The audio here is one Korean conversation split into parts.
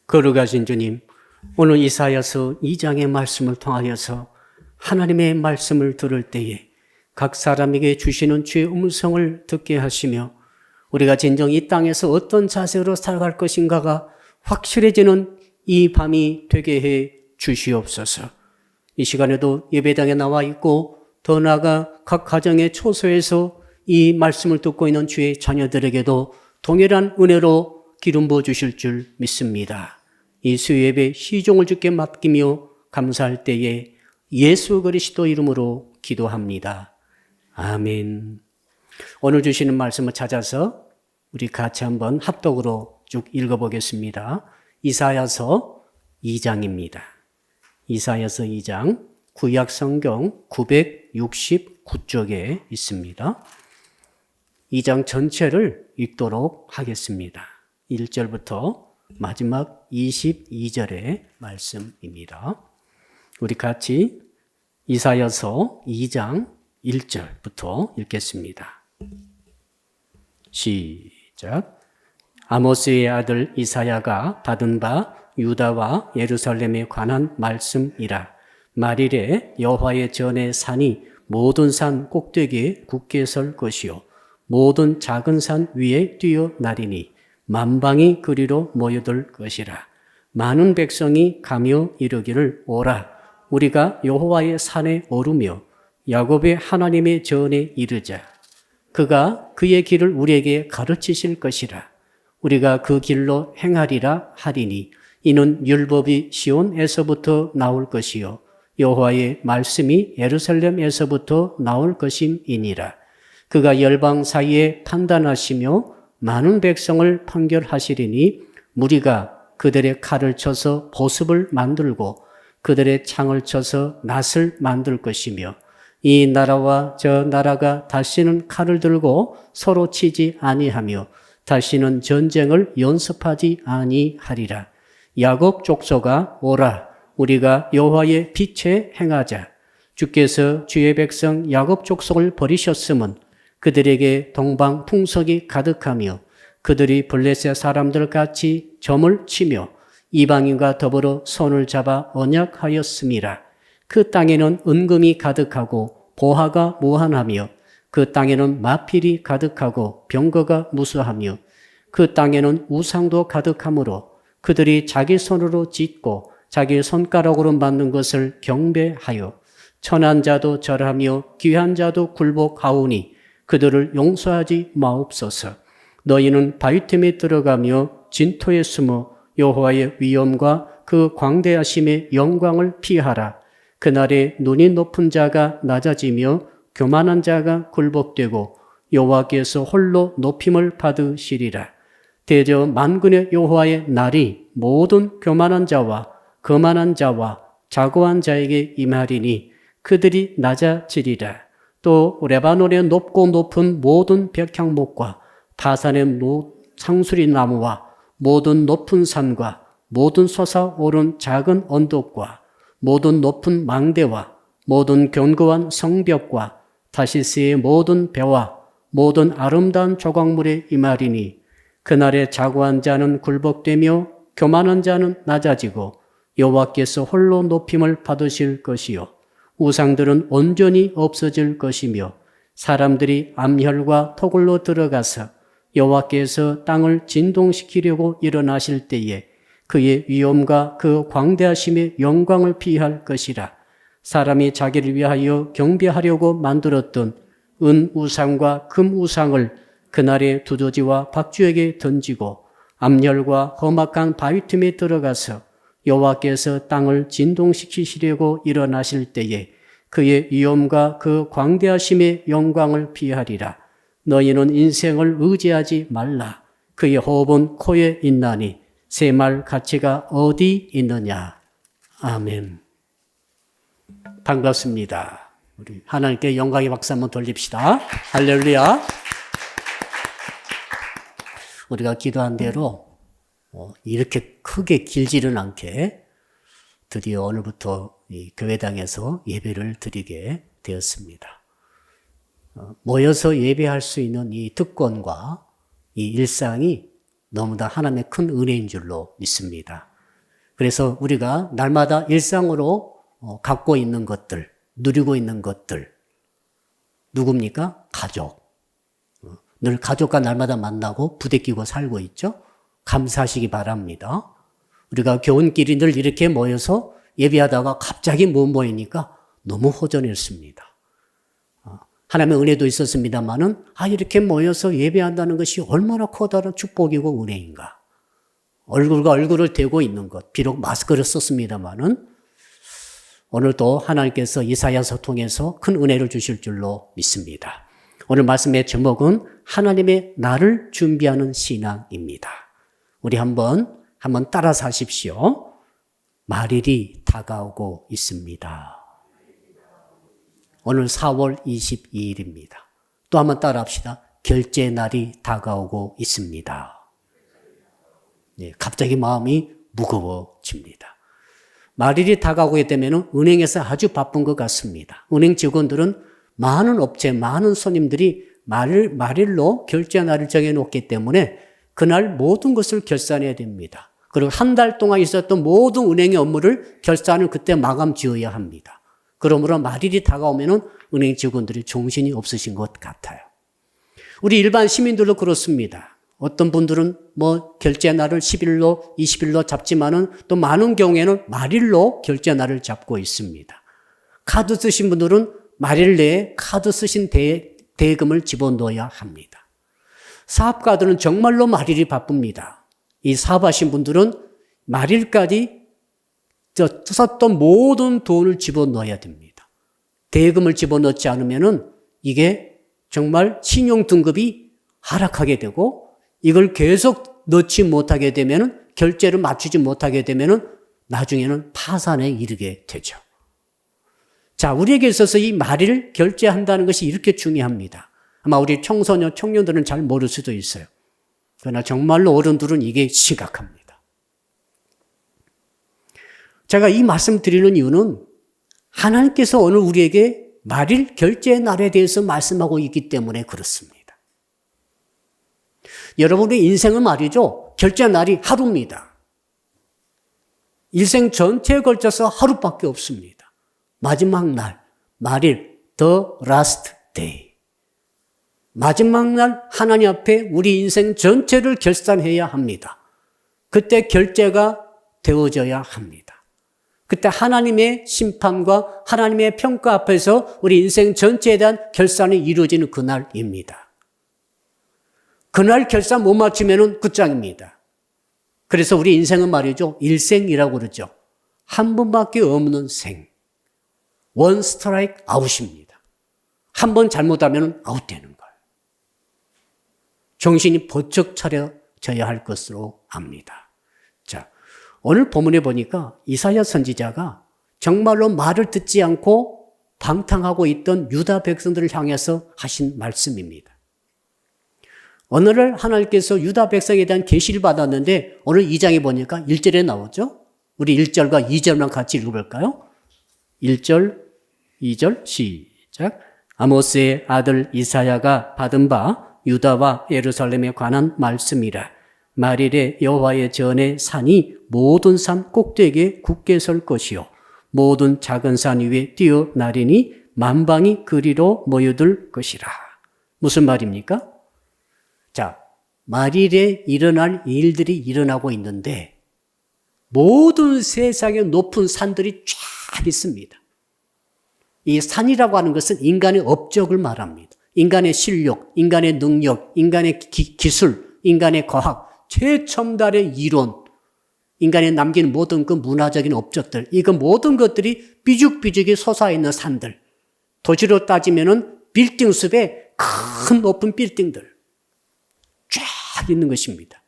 거룩하신 주님, 오늘 이사야서 2장의 말씀을 통하여서 하나님의 말씀을 들을 때에 각 사람에게 주시는 주의 음성을 듣게 하시며 우리가 진정 이 땅에서 어떤 자세로 살아갈 것인가가 확실해지는 이 밤이 되게 해 주시옵소서. 이 시간에도 예배당에 나와 있고 더 나아가 각 가정의 초소에서 이 말씀을 듣고 있는 주의 자녀들에게도 동일한 은혜로 기름 부어 주실 줄 믿습니다. 이 수요예배 시종을 주께 맡기며 감사할 때에 예수 그리스도 이름으로 기도합니다. 아멘. 오늘 주시는 말씀을 찾아서 우리 같이 한번 합독으로 쭉 읽어보겠습니다. 이사야서 2장입니다. 이사야서 2장 구약 성경 969쪽에 있습니다. 2장 전체를 읽도록 하겠습니다. 1절부터 마지막 22절의 말씀입니다. 우리 같이 이사야서 2장 1절부터 읽겠습니다. 시작. 아모스의 아들 이사야가 받은 바 유다와 예루살렘에 관한 말씀이라. 말일에 여호와의 전의 산이 모든 산 꼭대기에 굳게 설 것이요 모든 작은 산 위에 뛰어나리니 만방이 그리로 모여들 것이라. 많은 백성이 가며 이르기를 오라 우리가 여호와의 산에 오르며 야곱의 하나님의 전에 이르자. 그가 그의 길을 우리에게 가르치실 것이라. 우리가 그 길로 행하리라 하리니 이는 율법이 시온에서부터 나올 것이요 여호와의 말씀이 예루살렘에서부터 나올 것임이니라. 그가 열방 사이에 판단하시며 많은 백성을 판결하시리니 무리가 그들의 칼을 쳐서 보습을 만들고 그들의 창을 쳐서 낫을 만들 것이며 이 나라와 저 나라가 다시는 칼을 들고 서로 치지 아니하며 다시는 전쟁을 연습하지 아니하리라. 야곱 족속아 오라 우리가 여호와의 빛에 행하자. 주께서 주의 백성 야곱 족속을 버리셨음은 그들에게 동방 풍속이 가득하며 그들이 블레셋 사람들 같이 점을 치며 이방인과 더불어 손을 잡아 언약하였음이라. 그 땅에는 은금이 가득하고 보화가 무한하며 그 땅에는 마필이 가득하고 병거가 무수하며 그 땅에는 우상도 가득하므로 그들이 자기 손으로 짓고 자기 손가락으로 만든 것을 경배하여 천한 자도 절하며 귀한 자도 굴복하오니 그들을 용서하지 마옵소서. 너희는 바위 틈에 들어가며 진토에 숨어 여호와의 위엄과 그 광대하심의 영광을 피하라. 그날에 눈이 높은 자가 낮아지며 교만한 자가 굴복되고 여호와께서 홀로 높임을 받으시리라. 대저 만군의 여호와의 날이 모든 교만한 자와 거만한 자와 자고한 자에게 임하리니 그들이 낮아지리라. 또 레바논의 높고 높은 모든 백향목과 바산의 상수리 나무와 모든 높은 산과 모든 솟아오른 작은 언덕과 모든 높은 망대와 모든 견고한 성벽과 다시스의 모든 배와 모든 아름다운 조각물에 임하리니 그날에 자고한 자는 굴복되며 교만한 자는 낮아지고 여호와께서 홀로 높임을 받으실 것이요 우상들은 온전히 없어질 것이며 사람들이 암혈과 토굴로 들어가서 여호와께서 땅을 진동시키려고 일어나실 때에 그의 위엄과 그 광대하심의 영광을 피할 것이라. 사람이 자기를 위하여 경배하려고 만들었던 은 우상과 금 우상을 그날에 두더지와 박쥐에게 던지고 암혈과 험악한 바위 틈에 들어가서 여호와께서 땅을 진동시키시려고 일어나실 때에 그의 위엄과 그 광대하심의 영광을 피하리라. 너희는 인생을 의지하지 말라. 그의 호흡은 코에 있나니 새말 가치가 어디 있느냐. 아멘. 반갑습니다. 우리 하나님께 영광의 박수 한번 돌립시다. 할렐루야. 우리가 기도한 대로 이렇게 크게 길지는 않게 드디어 오늘부터 이 교회당에서 예배를 드리게 되었습니다. 모여서 예배할 수 있는 이 특권과 이 일상이 너무나 하나님의 큰 은혜인 줄로 믿습니다. 그래서 우리가 날마다 일상으로 갖고 있는 것들, 누리고 있는 것들, 누굽니까? 가족. 늘 가족과 날마다 만나고 부대끼고 살고 있죠? 감사하시기 바랍니다. 우리가 교훈끼리 늘 이렇게 모여서 예배하다가 갑자기 못 모이니까 너무 허전했습니다. 하나님의 은혜도 있었습니다만은 이렇게 모여서 예배한다는 것이 얼마나 커다란 축복이고 은혜인가. 얼굴과 얼굴을 대고 있는 것, 비록 마스크를 썼습니다만은 오늘도 하나님께서 이사야서 통해서 큰 은혜를 주실 줄로 믿습니다. 오늘 말씀의 제목은 하나님의 나를 준비하는 신앙입니다. 우리 한번 따라서 하십시오. 말일이 다가오고 있습니다. 오늘 4월 22일입니다. 또 한번 따라 합시다. 결제 날이 다가오고 있습니다. 네, 갑자기 마음이 무거워집니다. 말일이 다가오게 되면 은행에서 아주 바쁜 것 같습니다. 은행 직원들은 많은 업체, 많은 손님들이 말일로 결제 날을 정해놓기 때문에 그날 모든 것을 결산해야 됩니다. 그리고 한 달 동안 있었던 모든 은행의 업무를 결산을 그때 마감 지어야 합니다. 그러므로 말일이 다가오면 은행 직원들이 정신이 없으신 것 같아요. 우리 일반 시민들도 그렇습니다. 어떤 분들은 결제 날을 10일로, 20일로 잡지만은 또 많은 경우에는 말일로 결제 날을 잡고 있습니다. 카드 쓰신 분들은 말일 내에 카드 쓰신 대금을 집어넣어야 합니다. 사업가들은 정말로 말일이 바쁩니다. 이 사업하신 분들은 말일까지 썼던 모든 돈을 집어넣어야 됩니다. 대금을 집어넣지 않으면은 이게 정말 신용 등급이 하락하게 되고 이걸 계속 넣지 못하게 되면은 결제를 맞추지 못하게 되면은 나중에는 파산에 이르게 되죠. 자, 우리에게 있어서 이 말일 결제한다는 것이 이렇게 중요합니다. 아마 우리 청소년, 청년들은 잘 모를 수도 있어요. 그러나 정말로 어른들은 이게 심각합니다. 제가 이 말씀 드리는 이유는 하나님께서 오늘 우리에게 말일 결제 날에 대해서 말씀하고 있기 때문에 그렇습니다. 여러분의 인생은 말이죠. 결제 날이 하루입니다. 일생 전체에 걸쳐서 하루밖에 없습니다. 마지막 날, 말일, the last day. 마지막 날 하나님 앞에 우리 인생 전체를 결산해야 합니다. 그때 결제가 되어져야 합니다. 그때 하나님의 심판과 하나님의 평가 앞에서 우리 인생 전체에 대한 결산이 이루어지는 그날입니다. 그날 결산 못 맞추면 끝장입니다. 그래서 우리 인생은 말이죠. 일생이라고 그러죠. 한 번밖에 없는 생. 원 스트라이크 아웃입니다. 한 번 잘못하면 아웃되는 거예요. 정신이 번쩍 차려져야 할 것으로 압니다. 자, 오늘 본문에 보니까 이사야 선지자가 정말로 말을 듣지 않고 방탕하고 있던 유다 백성들을 향해서 하신 말씀입니다. 오늘을 하나님께서 유다 백성에 대한 계시를 받았는데 오늘 2장에 보니까 1절에 나오죠. 우리 1절과 2절만 같이 읽어볼까요? 1절, 2절 시작. 아모스의 아들 이사야가 받은 바 유다와 예루살렘에 관한 말씀이라. 말일에 여호와의 전에 산이 모든 산 꼭대기에 굳게 설 것이요 모든 작은 산 위에 뛰어나리니 만방이 그리로 모여들 것이라. 무슨 말입니까? 자, 말일에 일어날 일들이 일어나고 있는데 모든 세상의 높은 산들이 쫙 있습니다. 이 산이라고 하는 것은 인간의 업적을 말합니다. 인간의 실력, 인간의 능력, 인간의 기술, 인간의 과학, 최첨단의 이론, 인간이 남긴 모든 그 문화적인 업적들, 이거 모든 것들이 삐죽삐죽이 솟아있는 산들, 도시로 따지면은 빌딩 숲에 큰 높은 빌딩들 쫙 있는 것입니다.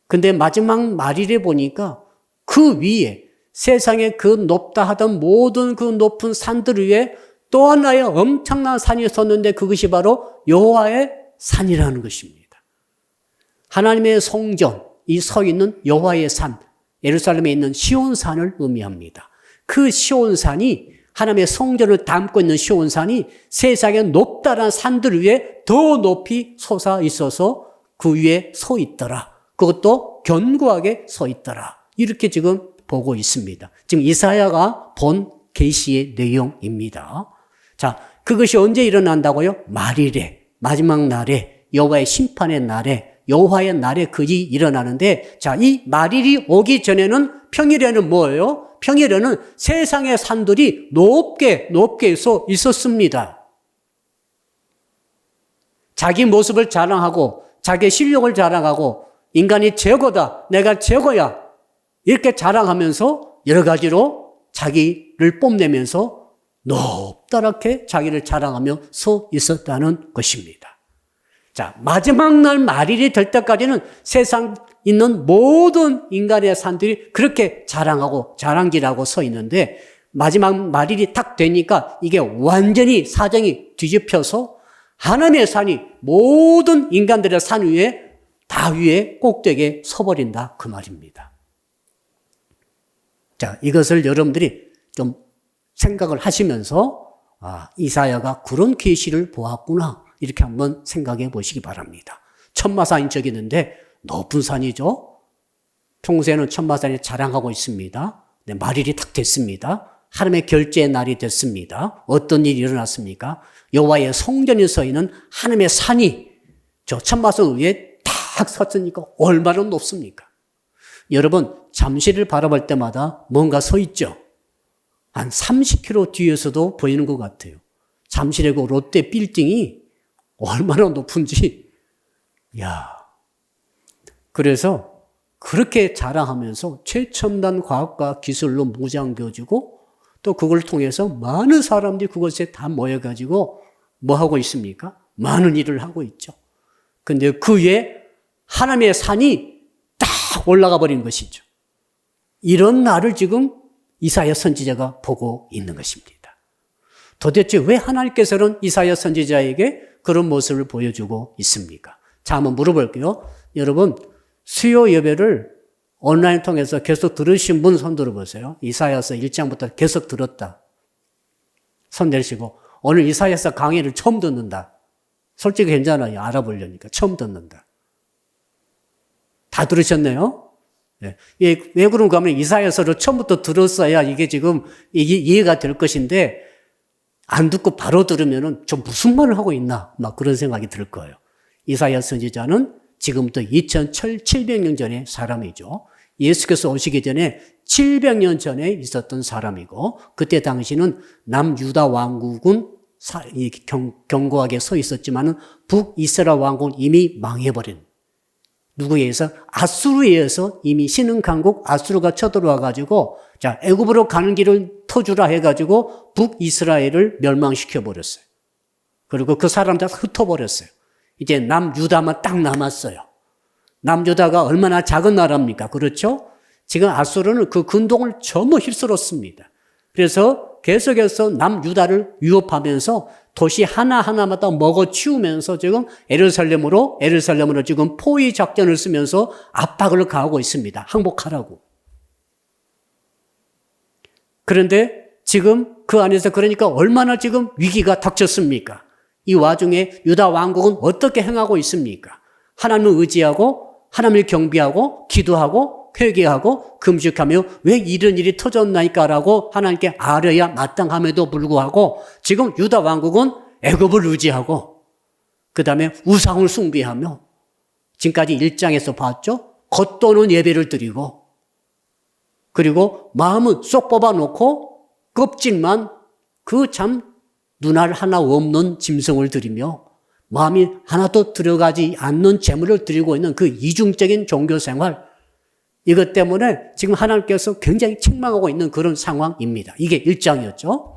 근데 마지막 말일에 보니까 그 위에 세상에 그 높다 하던 모든 그 높은 산들 위에 또 하나의 엄청난 산이 섰는데 그것이 바로 여호와의 산이라는 것입니다. 하나님의 성전, 이 서 있는 여호와의 산, 예루살렘에 있는 시온산을 의미합니다. 그 시온산이 하나님의 성전을 담고 있는 시온산이 세상에 높다란 산들 위에 더 높이 솟아 있어서 그 위에 서 있더라. 그것도 견고하게 서 있더라. 이렇게 지금 보고 있습니다. 지금 이사야가 본 계시의 내용입니다. 자, 그것이 언제 일어난다고요? 말일에, 마지막 날에, 여호와의 심판의 날에, 여호와의 날에 그이 일어나는데, 자, 이 말일이 오기 전에는 평일에는 뭐예요? 평일에는 세상의 산들이 높게 서 있었습니다. 자기 모습을 자랑하고 자기 실력을 자랑하고 인간이 최고다, 내가 최고야 이렇게 자랑하면서 여러 가지로 자기를 뽐내면서 높다랗게 자기를 자랑하며 서 있었다는 것입니다. 자, 마지막 날 말일이 될 때까지는 세상 있는 모든 인간의 산들이 그렇게 자랑하고 자랑질하고 서 있는데 마지막 말일이 딱 되니까 이게 완전히 사정이 뒤집혀서 하나님의 산이 모든 인간들의 산 위에 다 위에 꼭대기에 서버린다 그 말입니다. 자, 이것을 여러분들이 좀 생각을 하시면서 이사야가 그런 계시를 보았구나 이렇게 한번 생각해 보시기 바랍니다. 천마산인 적이 있는데 높은 산이죠. 평소에는 천마산이 자랑하고 있습니다. 네, 말일이 딱 됐습니다. 하나님의 결제의 날이 됐습니다. 어떤 일이 일어났습니까? 여호와의 성전에 서 있는 하나님의 산이 저 천마산 위에 딱 섰으니까 얼마나 높습니까? 여러분 잠시를 바라볼 때마다 뭔가 서 있죠. 한 30km 뒤에서도 보이는 것 같아요. 잠실의 그 롯데 빌딩이 얼마나 높은지. 야, 그래서 그렇게 자랑하면서 최첨단 과학과 기술로 무장되어지고 또 그걸 통해서 많은 사람들이 그것에 다 모여가지고 뭐 하고 있습니까? 많은 일을 하고 있죠. 근데 그 위에 하나님의 산이 딱 올라가 버린 것이죠. 이런 날을 지금 이사야 선지자가 보고 있는 것입니다. 도대체 왜 하나님께서는 이사야 선지자에게 그런 모습을 보여주고 있습니까? 자, 한번 물어볼게요. 여러분, 수요 예배를 온라인 통해서 계속 들으신 분 손 들어보세요. 이사야서 1장부터 계속 들었다. 손 내리시고, 오늘 이사야서 강의를 처음 듣는다. 솔직히 괜찮아요. 알아보려니까. 처음 듣는다. 다 들으셨네요? 네. 왜 그런가 하면 이사야서를 처음부터 들었어야 이게 지금 이해가 될 것인데, 안 듣고 바로 들으면은 좀 무슨 말을 하고 있나? 막 그런 생각이 들 거예요. 이사야 선지자는 지금부터 2700년 전의 사람이죠. 예수께서 오시기 전에 700년 전에 있었던 사람이고 그때 당시는 남유다 왕국은 견고하게 서 있었지만은 북이스라엘 왕국은 이미 망해버린 누구에 의해서 아수르에 의해서 이미 신흥강국 아수르가 쳐들어와 가지고 자 애굽으로 가는 길을 터주라 해가지고 북이스라엘을 멸망시켜 버렸어요. 그리고 그 사람들 흩어버렸어요. 이제 남유다만 딱 남았어요. 남유다가 얼마나 작은 나라입니까? 그렇죠? 지금 아수르는 그 근동을 전부 휩쓸었습니다. 그래서 계속해서 남유다를 위협하면서 도시 하나하나마다 먹어치우면서 지금 예루살렘으로 지금 포위 작전을 쓰면서 압박을 가하고 있습니다. 항복하라고. 그런데 지금 그 안에서 그러니까 얼마나 지금 위기가 닥쳤습니까? 이 와중에 유다 왕국은 어떻게 행하고 있습니까? 하나님을 의지하고 하나님을 경배하고 기도하고 회개하고 금식하며 왜 이런 일이 터졌나이까라고 하나님께 아뢰야 마땅함에도 불구하고 지금 유다 왕국은 애굽을 의지하고 그 다음에 우상을 숭배하며 지금까지 1장에서 봤죠? 겉도는 예배를 드리고 그리고 마음은 쏙 뽑아놓고 껍질만 그 참 눈알 하나 없는 짐승을 드리며 마음이 하나도 들어가지 않는 재물을 드리고 있는 그 이중적인 종교생활 이것 때문에 지금 하나님께서 굉장히 책망하고 있는 그런 상황입니다. 이게 1장이었죠.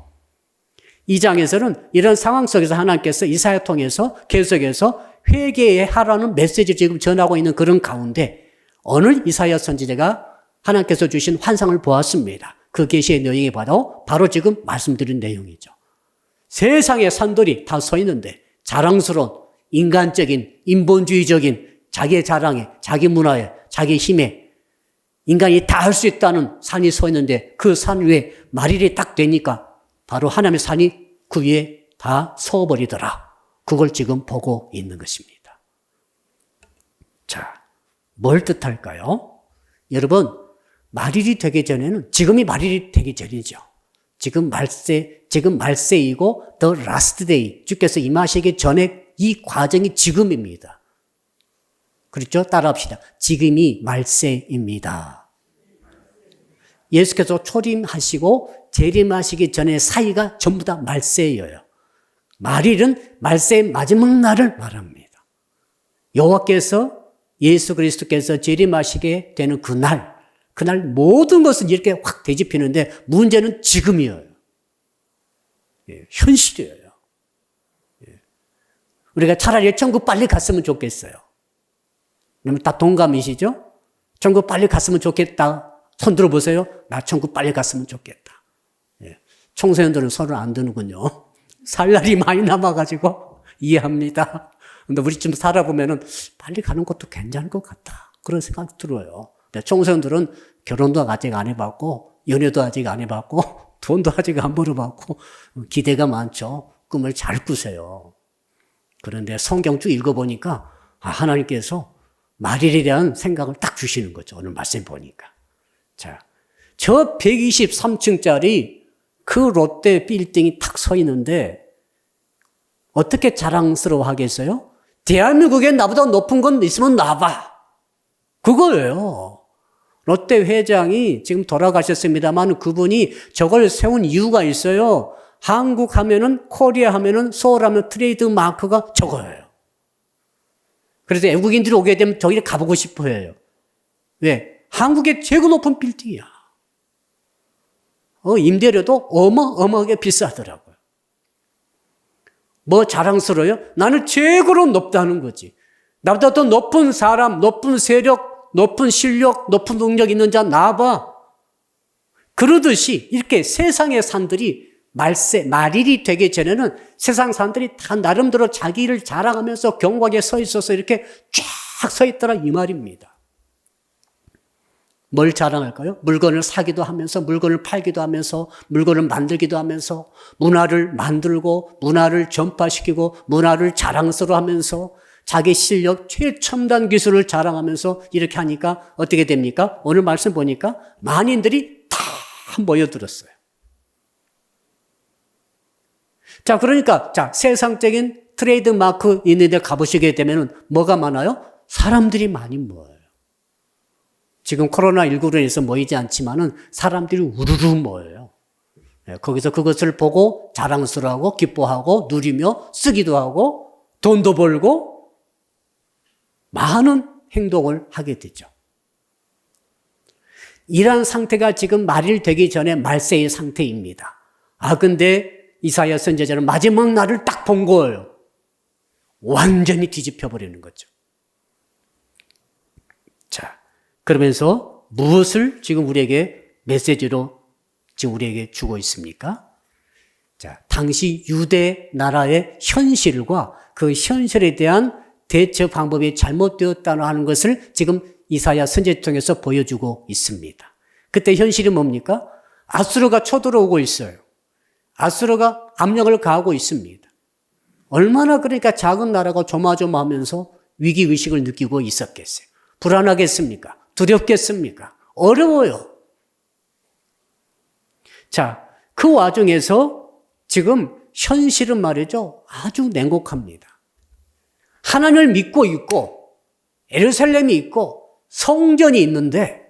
2장에서는 이런 상황 속에서 하나님께서 이사야 통해서 계속해서 회개하라는 메시지를 지금 전하고 있는 그런 가운데 오늘 이사야 선지자가 하나님께서 주신 환상을 보았습니다. 그 계시의 내용이 바로 지금 말씀드린 내용이죠. 세상의 산들이 다 서 있는데 자랑스러운 인간적인 인본주의적인 자기의 자랑에 자기 문화에 자기 힘에 인간이 다 할 수 있다는 산이 서 있는데 그 산 위에 말일이 딱 되니까 바로 하나님의 산이 그 위에 다 서버리더라. 그걸 지금 보고 있는 것입니다. 자, 뭘 뜻할까요? 여러분, 말일이 되기 전에는, 지금이 말일이 되기 전이죠. 지금 말세이고 the last day, 주께서 임하시기 전에 이 과정이 지금입니다. 그렇죠? 따라합시다. 지금이 말세입니다. 예수께서 초림하시고 재림하시기 전에 사이가 전부 다 말세예요. 말일은 말세의 마지막 날을 말합니다. 여호와께서 예수 그리스도께서 재림하시게 되는 그날 모든 것은 이렇게 확 되짚히는데 문제는 지금이에요. 예, 현실이에요. 예. 우리가 차라리 천국 빨리 갔으면 좋겠어요. 그러면 다 동감이시죠? 천국 빨리 갔으면 좋겠다. 손 들어보세요. 나 천국 빨리 갔으면 좋겠다. 예. 청소년들은 손을 안 드는군요. 살 날이 많이 남아가지고 이해합니다. 근데 우리 좀 살아보면은 빨리 가는 것도 괜찮을 것 같다. 그런 생각이 들어요. 청소년들은 결혼도 아직 안 해봤고, 연애도 아직 안 해봤고, 돈도 아직 안 벌어봤고, 기대가 많죠. 꿈을 잘 꾸세요. 그런데 성경 쭉 읽어보니까, 하나님께서 말일에 대한 생각을 딱 주시는 거죠. 오늘 말씀 보니까. 자, 저 123층짜리 그 롯데 빌딩이 탁 서 있는데, 어떻게 자랑스러워 하겠어요? 대한민국에 나보다 높은 건 있으면 놔봐. 그거예요. 롯데 회장이 지금 돌아가셨습니다만 그분이 저걸 세운 이유가 있어요. 한국 하면은, 코리아 하면은, 서울 하면 트레이드 마크가 저거예요. 그래서 외국인들이 오게 되면 저기를 가보고 싶어 해요. 왜? 한국의 최고 높은 빌딩이야. 임대료도 어마어마하게 비싸더라고요. 뭐 자랑스러워요? 나는 최고로 높다는 거지. 나보다 더 높은 사람, 높은 세력, 높은 실력, 높은 능력 있는 자 나와봐. 그러듯이 이렇게 세상의 산들이 말일이 되기 전에는 세상 산들이 다 나름대로 자기를 자랑하면서 경고하게 서 있어서 이렇게 쫙 서 있더라 이 말입니다. 뭘 자랑할까요? 물건을 사기도 하면서, 물건을 팔기도 하면서, 물건을 만들기도 하면서, 문화를 만들고, 문화를 전파시키고, 문화를 자랑스러워하면서, 자기 실력, 최첨단 기술을 자랑하면서 이렇게 하니까 어떻게 됩니까? 오늘 말씀 보니까 만인들이 다 모여들었어요. 자, 그러니까, 세상적인 트레이드 마크 있는 데 가보시게 되면 뭐가 많아요? 사람들이 많이 모여요. 지금 코로나19로 인해서 모이지 않지만은 사람들이 우르르 모여요. 거기서 그것을 보고 자랑스러워하고 기뻐하고 누리며 쓰기도 하고 돈도 벌고 많은 행동을 하게 되죠. 이러한 상태가 지금 말일 되기 전에 말세의 상태입니다. 근데 이사야 선지자는 마지막 날을 딱 본 거예요. 완전히 뒤집혀 버리는 거죠. 자, 그러면서 무엇을 지금 우리에게 메시지로 지금 우리에게 주고 있습니까? 자, 당시 유대 나라의 현실과 그 현실에 대한 대처 방법이 잘못되었다는 하는 것을 지금 이사야 선지자 통해서 보여주고 있습니다. 그때 현실이 뭡니까? 아수르가 쳐들어오고 있어요. 아수르가 압력을 가하고 있습니다. 얼마나 그러니까 작은 나라가 조마조마하면서 위기의식을 느끼고 있었겠어요. 불안하겠습니까? 두렵겠습니까? 어려워요. 자, 그 와중에서 지금 현실은 말이죠. 아주 냉혹합니다. 하나님을 믿고 있고 예루살렘이 있고 성전이 있는데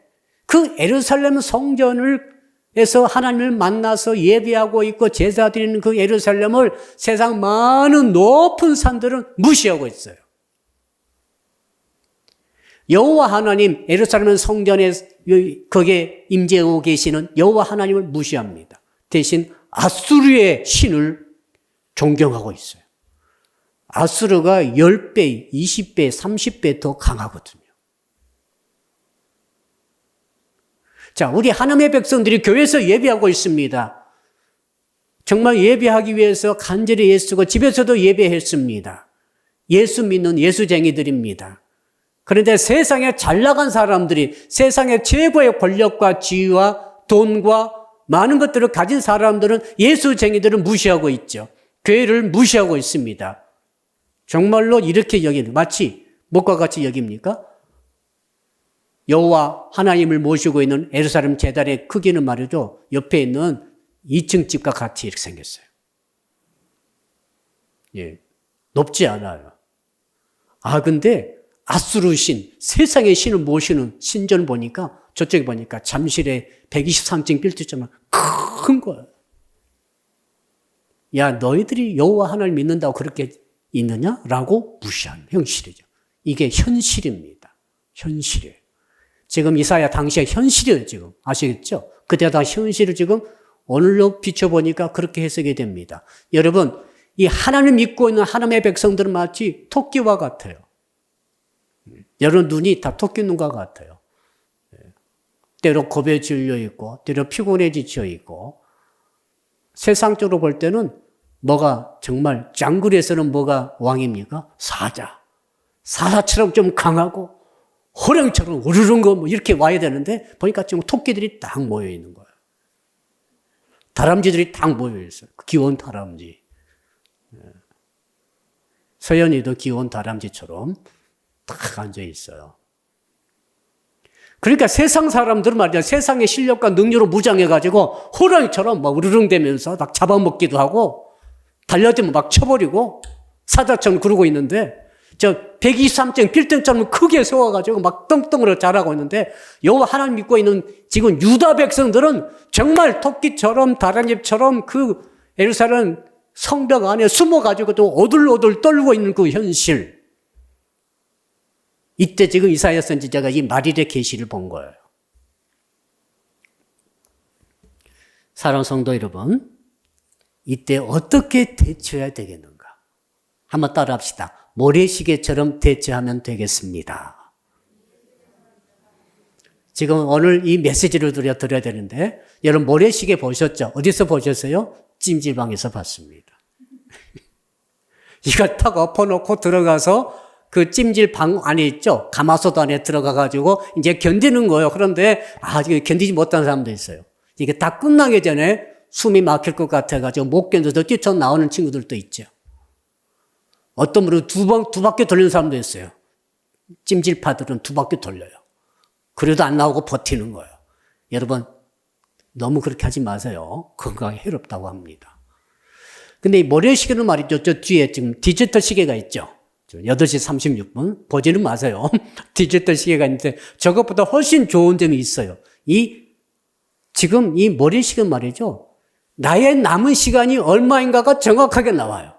그 예루살렘 성전에서 하나님을 만나서 예배하고 있고 제사 드리는 그 예루살렘을 세상 많은 높은 산들은 무시하고 있어요. 여호와 하나님 예루살렘 성전에 거기에 임재하고 계시는 여호와 하나님을 무시합니다. 대신 아수르의 신을 존경하고 있어요. 아수르가 10배, 20배, 30배 더 강하거든요. 자, 우리 하나님의 백성들이 교회에서 예배하고 있습니다. 정말 예배하기 위해서 간절히 애쓰고 집에서도 예배했습니다. 예수 믿는 예수쟁이들입니다. 그런데 세상에 잘 나간 사람들이 세상의 최고의 권력과 지위와 돈과 많은 것들을 가진 사람들은 예수쟁이들을 무시하고 있죠. 교회를 무시하고 있습니다. 정말로 이렇게 여기는 마치 무엇과 같이 여깁니까? 여호와 하나님을 모시고 있는 예루살렘 제단의 크기는 말이죠. 옆에 있는 2층 집과 같이 이렇게 생겼어요. 예, 높지 않아요. 근데 아수르 신, 세상의 신을 모시는 신전 보니까 저쪽에 보니까 잠실에 123층 빌딩처럼 큰 거예요. 야, 너희들이 여호와 하나님을 믿는다고 그렇게 있느냐? 라고 무시하는 형실이죠. 이게 현실입니다. 현실이에요. 지금 이사야 당시의 현실이에요, 지금. 아시겠죠? 그때 당시 현실을 지금 오늘로 비춰보니까 그렇게 해석이 됩니다. 여러분, 이 하나님을 믿고 있는 하나님의 백성들은 마치 토끼와 같아요. 여러분 눈이 다 토끼 눈과 같아요. 때로 겁에 질려 있고, 때로 피곤해 지쳐 있고, 세상적으로 볼 때는 뭐가 정말 장굴에서는 뭐가 왕입니까? 사자. 사자처럼 좀 강하고 호랑이처럼 우르릉 거 뭐 이렇게 와야 되는데 보니까 지금 토끼들이 딱 모여 있는 거예요. 다람쥐들이 딱 모여 있어요. 귀여운 다람쥐. 서연이도 귀여운 다람쥐처럼 딱 앉아 있어요. 그러니까 세상 사람들은 말이야 세상의 실력과 능력으로 무장해가지고 호랑이처럼 막 우르릉대면서 막 잡아먹기도 하고 달려들면 막 쳐버리고 사자처럼 그러고 있는데 저 123층 빌딩처럼 크게 세워가지고 막 떵떵으로 자라고 있는데 여호와 하나님 믿고 있는 지금 유다 백성들은 정말 토끼처럼 다람쥐처럼 그 예루살렘 성벽 안에 숨어가지고 또 오들오들 떨고 있는 그 현실. 이때 지금 이사야 선지자가 이 말일의 계시를 본 거예요. 사랑하는 성도 여러분, 이때 어떻게 대처해야 되겠는가? 한번 따라합시다. 모래시계처럼 대처하면 되겠습니다. 지금 오늘 이 메시지를 드려야 되는데 여러분 모래시계 보셨죠? 어디서 보셨어요? 찜질방에서 봤습니다. 이걸 탁 엎어놓고 들어가서 그 찜질방 안에 있죠? 가마솥 안에 들어가가지고 이제 견디는 거예요. 그런데 이게 견디지 못하는 사람도 있어요. 이게 다 끝나기 전에 숨이 막힐 것 같아가지고 못 견뎌서 뛰쳐나오는 친구들도 있죠. 어떤 분은 두 바퀴 돌리는 사람도 있어요. 찜질파들은 두 바퀴 돌려요. 그래도 안 나오고 버티는 거예요. 여러분 너무 그렇게 하지 마세요. 건강에 해롭다고 합니다. 근데 이 모래시계는 말이죠. 저 뒤에 지금 디지털 시계가 있죠. 8시 36분. 보지는 마세요. 디지털 시계가 있는데 저것보다 훨씬 좋은 점이 있어요. 지금 이 모래시계는 말이죠. 나의 남은 시간이 얼마인가가 정확하게 나와요.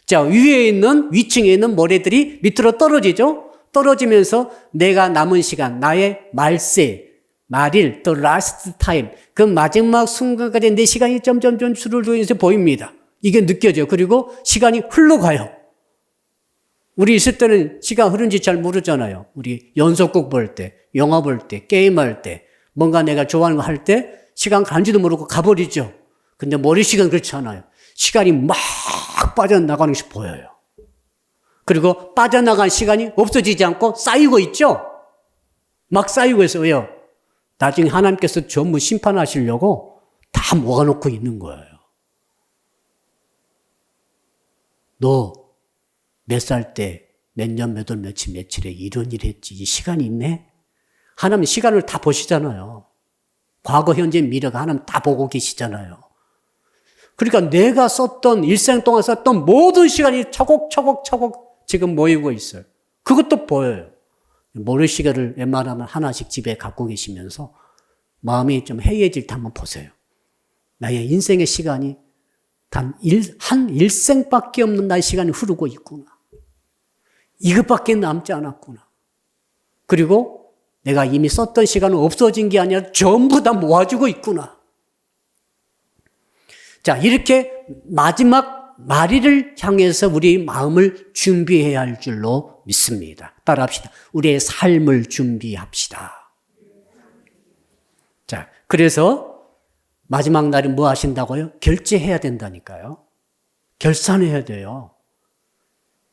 자, 위층에 있는 모래들이 밑으로 떨어지죠? 떨어지면서 내가 남은 시간, 나의 말일, the last time, 그 마지막 순간까지 내 시간이 점점 줄어들면서 보입니다. 이게 느껴져요. 그리고 시간이 흘러가요. 우리 있을 때는 시간 흐른지 잘 모르잖아요. 우리 연속극 볼 때, 영화 볼 때, 게임할 때, 뭔가 내가 좋아하는 거 할 때 시간 간지도 모르고 가버리죠. 근데 모래시계는 그렇지 않아요. 시간이 막 빠져나가는 것이 보여요. 그리고 빠져나간 시간이 없어지지 않고 쌓이고 있죠. 막 쌓이고 있어요. 왜요? 나중에 하나님께서 전부 심판하시려고 다 모아놓고 있는 거예요. 너 몇 살 때, 몇 년, 몇 월, 며칠에 이런 일 했지. 이 시간이 있네? 하나님 시간을 다 보시잖아요. 과거, 현재, 미래가 하나님 다 보고 계시잖아요. 그러니까 내가 일생 동안 썼던 모든 시간이 차곡차곡 지금 모이고 있어요. 그것도 보여요. 모래시계를 웬만하면 하나씩 집에 갖고 계시면서 마음이 좀 해이해질 때 한번 보세요. 나의 인생의 시간이 한 일생밖에 없는 나의 시간이 흐르고 있구나. 이것밖에 남지 않았구나. 그리고 내가 이미 썼던 시간은 없어진 게 아니라 전부 다 모아지고 있구나. 자, 이렇게 마지막 말일을 향해서 우리 마음을 준비해야 할 줄로 믿습니다. 따라합시다. 우리의 삶을 준비합시다. 자, 그래서 마지막 날에 뭐 하신다고요? 결제해야 된다니까요. 결산해야 돼요.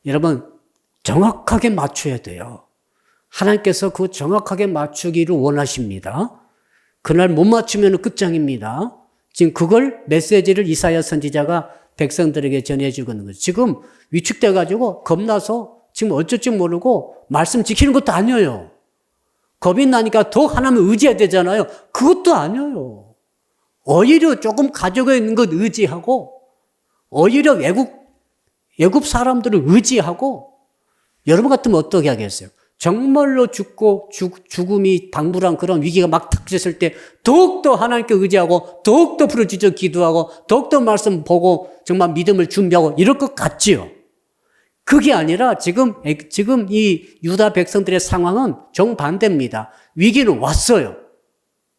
여러분, 정확하게 맞춰야 돼요. 하나님께서 그 정확하게 맞추기를 원하십니다. 그날 못 맞추면 끝장입니다. 지금 그걸 메시지를 이사야 선지자가 백성들에게 전해주고 있는 거죠. 지금 위축돼가지고 겁나서 지금 어쩔 줄 모르고 말씀 지키는 것도 아니에요. 겁이 나니까 더 하나님을 의지해야 되잖아요. 그것도 아니에요. 오히려 조금 가지고 있는 것 의지하고, 오히려 외국 사람들을 의지하고, 여러분 같으면 어떻게 하겠어요? 정말로 죽음이 당불한 그런 위기가 막 닥쳤을 때 더욱더 하나님께 의지하고 더욱더 부르짖어 기도하고 더욱더 말씀 보고 정말 믿음을 준비하고 이럴 것 같지요. 그게 아니라 지금 이 유다 백성들의 상황은 정반대입니다. 위기는 왔어요.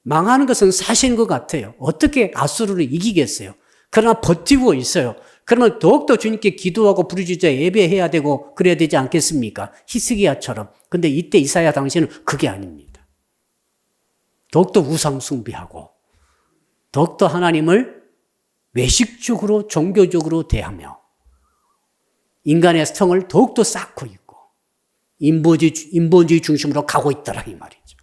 망하는 것은 사실인 것 같아요. 어떻게 아수르를 이기겠어요? 그러나 버티고 있어요. 그러면 더욱더 주님께 기도하고 부르짖어 예배해야 되고 그래야 되지 않겠습니까? 히스기야처럼. 근데 이때 이사야 당시는 그게 아닙니다. 더욱더 우상 숭배하고 더욱더 하나님을 외식적으로 종교적으로 대하며 인간의 성을 더욱더 쌓고 있고 인본주의 중심으로 가고 있더라 이 말이죠.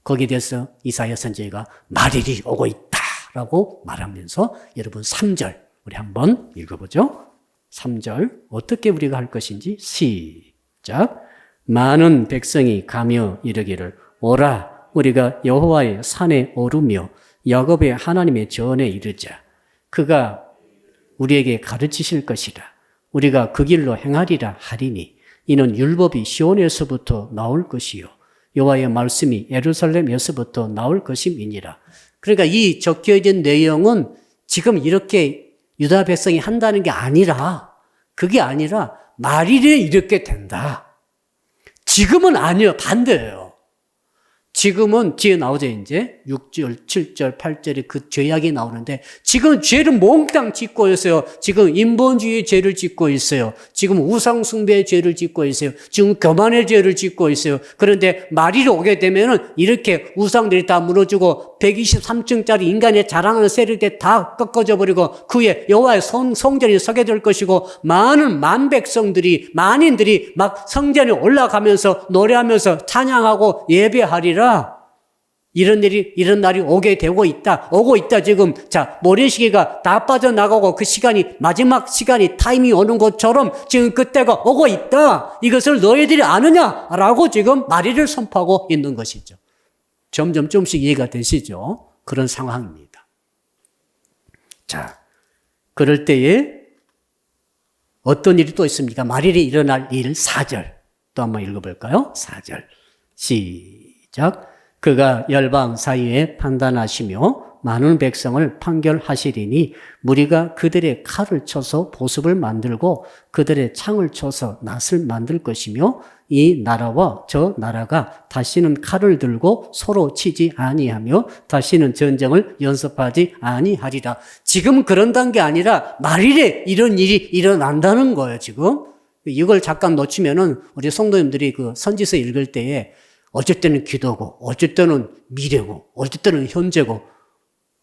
거기에 대해서 이사야 선지자가 말일이 오고 있다라고 말하면서 여러분 3절 우리 한번 읽어보죠. 3절 어떻게 우리가 할 것인지 시작. 많은 백성이 가며 이르기를 오라 우리가 여호와의 산에 오르며 야곱의 하나님의 전에 이르자. 그가 우리에게 가르치실 것이라. 우리가 그 길로 행하리라 하리니 이는 율법이 시온에서부터 나올 것이요 여호와의 말씀이 예루살렘에서부터 나올 것임이니라. 그러니까 이 적혀진 내용은 지금 이렇게 유다 백성이 한다는 게 아니라 그게 아니라 말일에 이렇게 된다. 지금은 아니에요. 반대예요. 지금은 뒤에 나오죠. 이제 6절, 7절, 8절에 그 죄악이 나오는데 지금 죄를 몽땅 짓고 있어요. 지금 인본주의의 죄를 짓고 있어요. 지금 우상숭배의 죄를 짓고 있어요. 지금 교만의 죄를 짓고 있어요. 그런데 말일이 오게 되면은 이렇게 우상들이 다 무너지고 123층짜리 인간의 자랑하는 세력이 다 꺾어져 버리고 그 위에 여호와의 성전이 서게 될 것이고 많은 만백성들이 만인들이 막 성전에 올라가면서 노래하면서 찬양하고 예배하리라. 이런 날이 오고 있다 지금. 자, 모래시계가 다 빠져나가고 그 시간이, 마지막 시간이 타임이 오는 것처럼 지금 그때가 오고 있다. 이것을 너희들이 아느냐라고 지금 말일을 선포하고 있는 것이죠. 점점 조금씩 이해가 되시죠? 그런 상황입니다. 자, 그럴 때에 어떤 일이 또 있습니까? 말일이 일어날 일 4절. 또 한번 읽어볼까요? 4절. 시작. 그가 열방 사이에 판단하시며 많은 백성을 판결하시리니 무리가 그들의 칼을 쳐서 보습을 만들고 그들의 창을 쳐서 낫을 만들 것이며 이 나라와 저 나라가 다시는 칼을 들고 서로 치지 아니하며 다시는 전쟁을 연습하지 아니하리라. 지금 그런다는 게 아니라 말일에 이런 일이 일어난다는 거예요, 지금. 이걸 잠깐 놓치면은 우리 성도님들이 그 선지서 읽을 때에 어쩔 때는 기도고, 어쩔 때는 미래고, 어쩔 때는 현재고,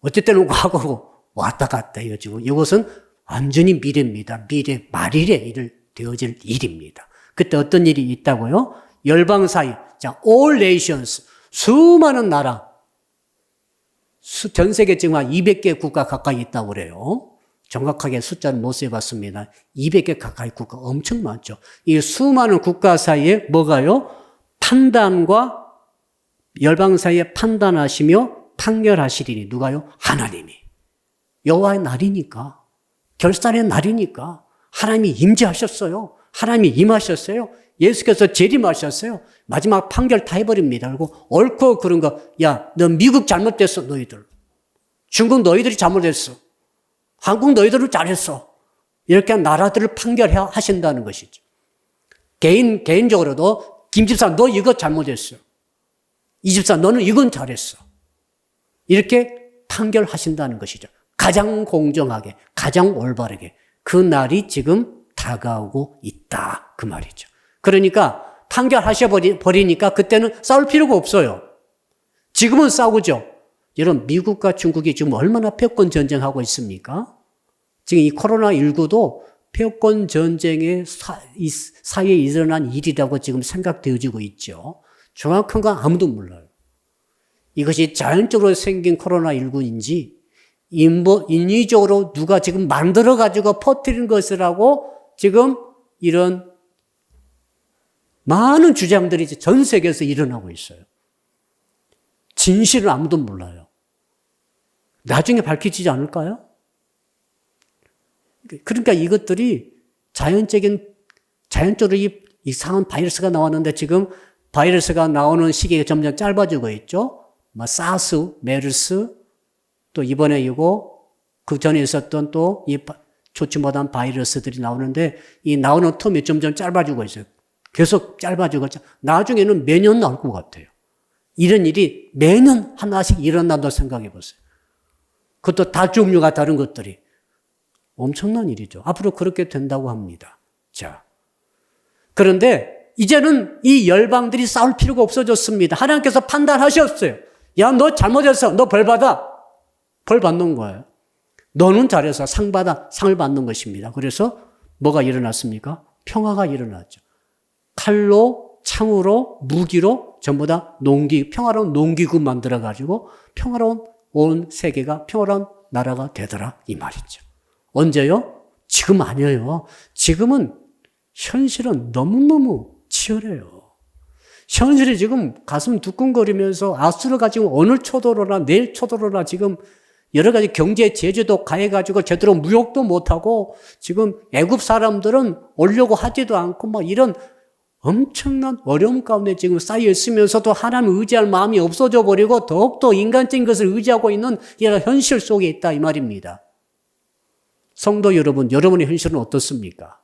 어쩔 때는 과거고, 왔다 갔다 해요, 지금. 이것은 완전히 미래입니다. 미래, 말일에 되어질 일입니다. 그때 어떤 일이 있다고요? 열방 사이, 자, all nations, 수많은 나라, 전 세계 지금 한 200개 국가 가까이 있다고 그래요. 정확하게 숫자는 못 세봤습니다. 200개 가까이 국가 엄청 많죠. 이 수많은 국가 사이에 뭐가요? 판단과 열방 사이에 판단하시며 판결하시리니 누가요? 하나님이. 여호와의 날이니까, 결산의 날이니까 하나님이 임재하셨어요. 하나님이 임하셨어요. 예수께서 재림하셨어요. 마지막 판결 다 해버립니다. 그리고 옳고 그런 거, 야, 너 미국 잘못됐어, 너희들. 중국 너희들이 잘못했어. 한국 너희들을 잘했어. 이렇게 나라들을 판결하신다는 것이죠. 개인적으로도 김 집사, 너 이거 잘못했어. 이 집사, 너는 이건 잘했어. 이렇게 판결하신다는 것이죠. 가장 공정하게, 가장 올바르게. 그 날이 지금 다가오고 있다. 그 말이죠. 그러니까 판결하셔버리니까 그때는 싸울 필요가 없어요. 지금은 싸우죠. 여러분, 미국과 중국이 지금 얼마나 패권 전쟁하고 있습니까? 지금 이 코로나19도 패권 전쟁의 사이에 일어난 일이라고 지금 생각되어지고 있죠. 정확한 건 아무도 몰라요. 이것이 자연적으로 생긴 코로나19인지 인위적으로 누가 지금 만들어가지고 퍼뜨린 것이라고 지금 이런 많은 주장들이 전 세계에서 일어나고 있어요. 진실은 아무도 몰라요. 나중에 밝혀지지 않을까요? 그러니까 이것들이 자연적으로 이상한 바이러스가 나왔는데 지금 바이러스가 나오는 시기가 점점 짧아지고 있죠. 사스, 메르스, 또 이번에 그 전에 있었던 또 이 좋지 못한 바이러스들이 나오는데 이 나오는 텀이 점점 짧아지고 있어요. 계속 짧아지고 나중에는 매년 나올 것 같아요. 이런 일이 매년 하나씩 일어난다고 생각해 보세요. 그것도 다 종류가 다른 것들이. 엄청난 일이죠. 앞으로 그렇게 된다고 합니다. 자, 그런데 이제는 이 열방들이 싸울 필요가 없어졌습니다. 하나님께서 판단하셨어요. 야, 너 잘못했어. 너 벌 받아. 벌 받는 거예요. 너는 잘해서 상을 받는 것입니다. 그래서 뭐가 일어났습니까? 평화가 일어났죠. 칼로, 창으로, 무기로 전부 다 평화로운 농기구 만들어가지고 평화로운 온 세계가 평화로운 나라가 되더라. 이 말이죠. 언제요? 지금 아니에요. 지금은 현실은 너무너무 치열해요. 현실이 지금 가슴 두근거리면서 아수르가 지금 오늘 초도로나 내일 초도로나 지금 여러 가지 경제 제재도 가해가지고 제대로 무역도 못하고 지금 애굽 사람들은 오려고 하지도 않고 막 이런 엄청난 어려움 가운데 지금 쌓여 있으면서도 하나님 의지할 마음이 없어져 버리고 더욱더 인간적인 것을 의지하고 있는 이런 현실 속에 있다 이 말입니다. 성도 여러분, 여러분의 현실은 어떻습니까?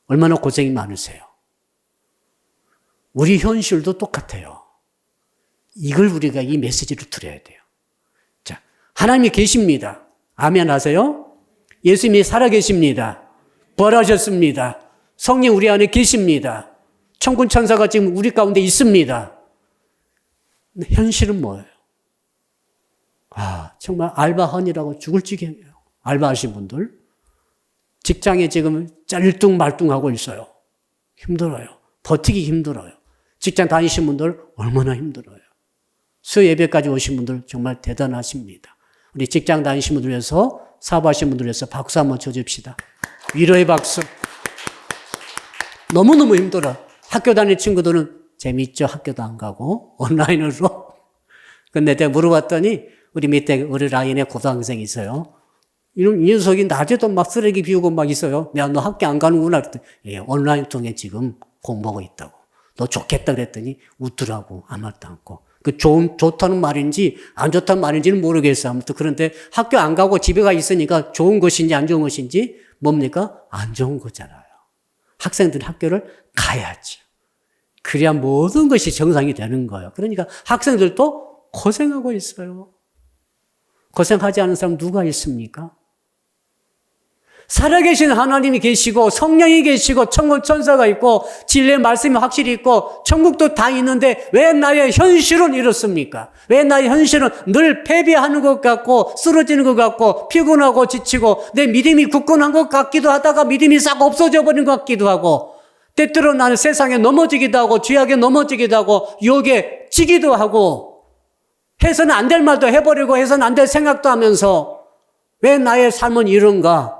얼마나 고생이 많으세요? 우리 현실도 똑같아요. 이걸 우리가 이 메시지를 들어야 돼요. 자, 하나님이 계십니다. 아멘 하세요? 예수님이 살아계십니다. 부활하셨습니다. 성령 우리 안에 계십니다. 천군 천사가 지금 우리 가운데 있습니다. 근데 현실은 뭐예요? 정말 알바헌이라고 죽을 지경이에요. 알바하신 분들. 직장에 지금 짤뚱말뚱하고 있어요. 힘들어요. 버티기 힘들어요. 직장 다니신 분들 얼마나 힘들어요. 수요 예배까지 오신 분들 정말 대단하십니다. 우리 직장 다니신 분들 위해서 사업하신 분들 위해서 박수 한번 쳐줍시다. 위로의 박수. 너무너무 힘들어. 학교 다니는 친구들은 재밌죠. 학교도 안 가고 온라인으로. 근데 내가 물어봤더니 우리 밑에 우리 라인에 고등학생이 있어요. 이 녀석이 낮에도 막 쓰레기 비우고 막 있어요. 야, 너 학교 안 가는구나. 그랬더니 예, 온라인 통해 지금 공부하고 있다고. 너 좋겠다 그랬더니 웃더라고. 아무것도 않고. 좋다는 말인지 안 좋다는 말인지는 모르겠어요. 아무튼 그런데 학교 안 가고 집에 가 있으니까 좋은 것인지 안 좋은 것인지 뭡니까? 안 좋은 거잖아요. 학생들은 학교를 가야지. 그래야 모든 것이 정상이 되는 거예요. 그러니까 학생들도 고생하고 있어요. 고생하지 않은 사람 누가 있습니까? 살아계신 하나님이 계시고 성령이 계시고 천군 천사가 있고 진리의 말씀이 확실히 있고 천국도 다 있는데 왜 나의 현실은 이렇습니까? 왜 나의 현실은 늘 패배하는 것 같고 쓰러지는 것 같고 피곤하고 지치고 내 믿음이 굳건한 것 같기도 하다가 믿음이 싹 없어져 버린 것 같기도 하고 때때로 나는 세상에 넘어지기도 하고 죄악에 넘어지기도 하고 유혹에 지기도 하고 해서는 안 될 말도 해버리고 해서는 안 될 생각도 하면서 왜 나의 삶은 이런가?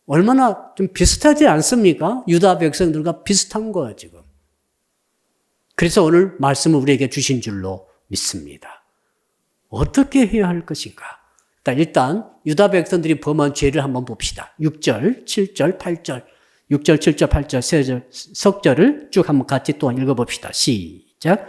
얼마나 좀 비슷하지 않습니까? 유다 백성들과 비슷한 거예요, 지금. 그래서 오늘 말씀을 우리에게 주신 줄로 믿습니다. 어떻게 해야 할 것인가? 일단 유다 백성들이 범한 죄를 한번 봅시다. 6절, 7절, 8절, 6절, 7절, 8절, 세 석절을 쭉 한번 같이 또 읽어봅시다. 시작.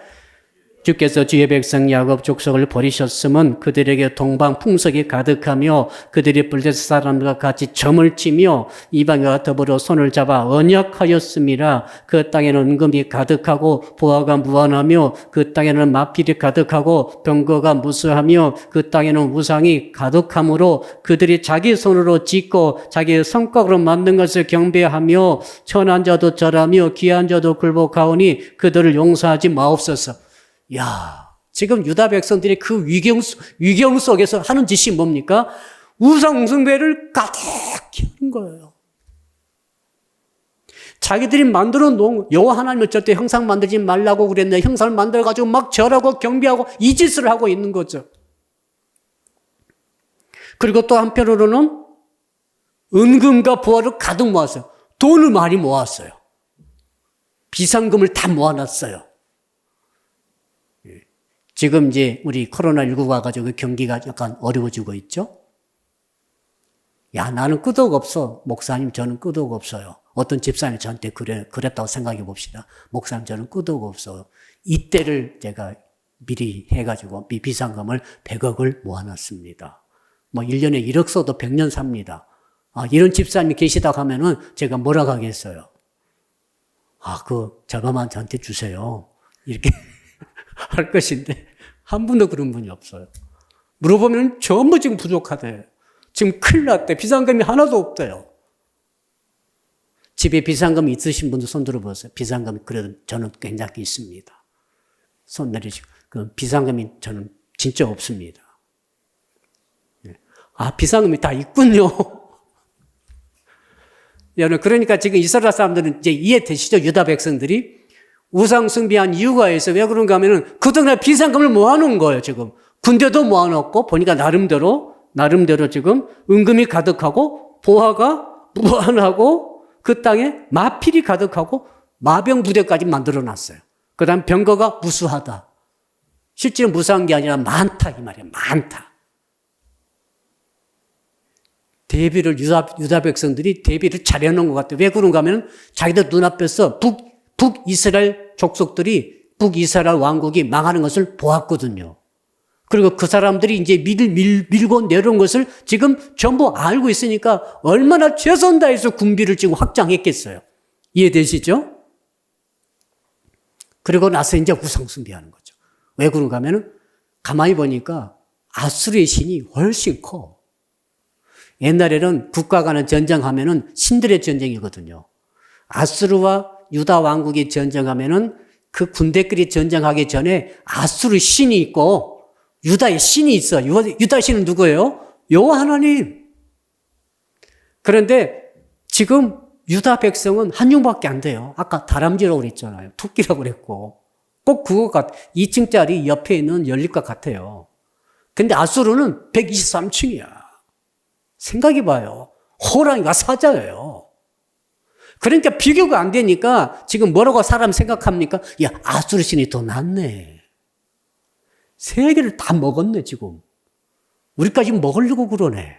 주께서 주의 백성 야곱 족속을 버리셨음은 그들에게 동방 풍속이 가득하며 그들이 블레셋 사람들과 같이 점을 치며 이방과 더불어 손을 잡아 언약하였음이라. 그 땅에는 은금이 가득하고 보화가 무한하며 그 땅에는 마필이 가득하고 병거가 무수하며 그 땅에는 우상이 가득하므로 그들이 자기 손으로 짓고 자기 성곽으로 만든 것을 경배하며 천한 자도 절하며 귀한 자도 굴복하오니 그들을 용서하지 마옵소서. 야, 지금 유다 백성들이 그 위경 속에서 하는 짓이 뭡니까? 우상 숭배를 가득히 하는 거예요. 자기들이 만들어 놓은 여호와 하나님을 절대 형상 만들지 말라고 그랬는데 형상을 만들어가지고 막 절하고 경배하고 이 짓을 하고 있는 거죠. 그리고 또 한편으로는 은금과 보화를 가득 모았어요. 돈을 많이 모았어요. 비상금을 다 모아놨어요. 지금 이제 우리 코로나19가 와가지고 경기가 약간 어려워지고 있죠? 야, 나는 끄덕 없어. 목사님, 저는 끄덕 없어요. 어떤 집사님이 저한테 그랬다고 생각해 봅시다. 목사님, 저는 끄덕 없어요. 이때를 제가 미리 해가지고 비상금을 100억을 모아놨습니다. 뭐 1년에 1억 써도 100년 삽니다. 아, 이런 집사님이 계시다고 하면은 제가 뭐라고 하겠어요? 아, 그 절반만 저한테 주세요. 이렇게 할 것인데 한 분도 그런 분이 없어요. 물어보면 전부 지금 부족하대. 지금 큰일 났대. 비상금이 하나도 없대요. 집에 비상금이 있으신 분들 손 들어보세요. 비상금이 그래도 저는 굉장히 있습니다. 손 내리시고. 그 비상금이 저는 진짜 없습니다. 아, 비상금이 다 있군요. 여러분, 그러니까 지금 이스라엘 사람들은 이제 이해되시죠? 유다 백성들이 우상 숭배한 이유가 있어요. 왜 그런가 하면은 그동안 비상금을 모아놓은 거예요, 지금. 군대도 모아놓고 보니까 나름대로 지금 은금이 가득하고 보화가 무한하고 그 땅에 마필이 가득하고 마병 부대까지 만들어 놨어요. 그 다음 병거가 무수하다. 실제로 무수한 게 아니라 많다 이 말이에요. 많다. 대비를 유다 백성들이 대비를 잘해놓은 것 같아요. 왜 그런가 하면 자기들 눈앞에서 북이스라엘 족속들이 북이스라엘 왕국이 망하는 것을 보았거든요. 그리고 그 사람들이 이제 밀고 내려온 것을 지금 전부 알고 있으니까 얼마나 최선 다해서 군비를 지금 확장했겠어요. 이해되시죠? 그리고 나서 이제 우상 숭배하는 거죠. 왜 그런가 하면은 가만히 보니까 아수르의 신이 훨씬 커. 옛날에는 국가 간의 전쟁하면은 신들의 전쟁이거든요. 아수르와 유다 왕국이 전쟁하면은 그 군대끼리 전쟁하기 전에 아수르 신이 있고 유다의 신이 있어. 유다 신은 누구예요? 여호와 하나님. 그런데 지금 유다 백성은 한 뼘밖에 안 돼요. 아까 다람쥐라고 그랬잖아요. 토끼라고 그랬고. 꼭 그거 2층짜리 옆에 있는 연립과 같아요. 근데 아수르는 123층이야. 생각해봐요. 호랑이가 사자예요. 그러니까 비교가 안 되니까 지금 뭐라고 사람 생각합니까? 야, 아수르 신이 더 낫네. 세계를 다 먹었네, 지금. 우리까지 먹으려고 그러네.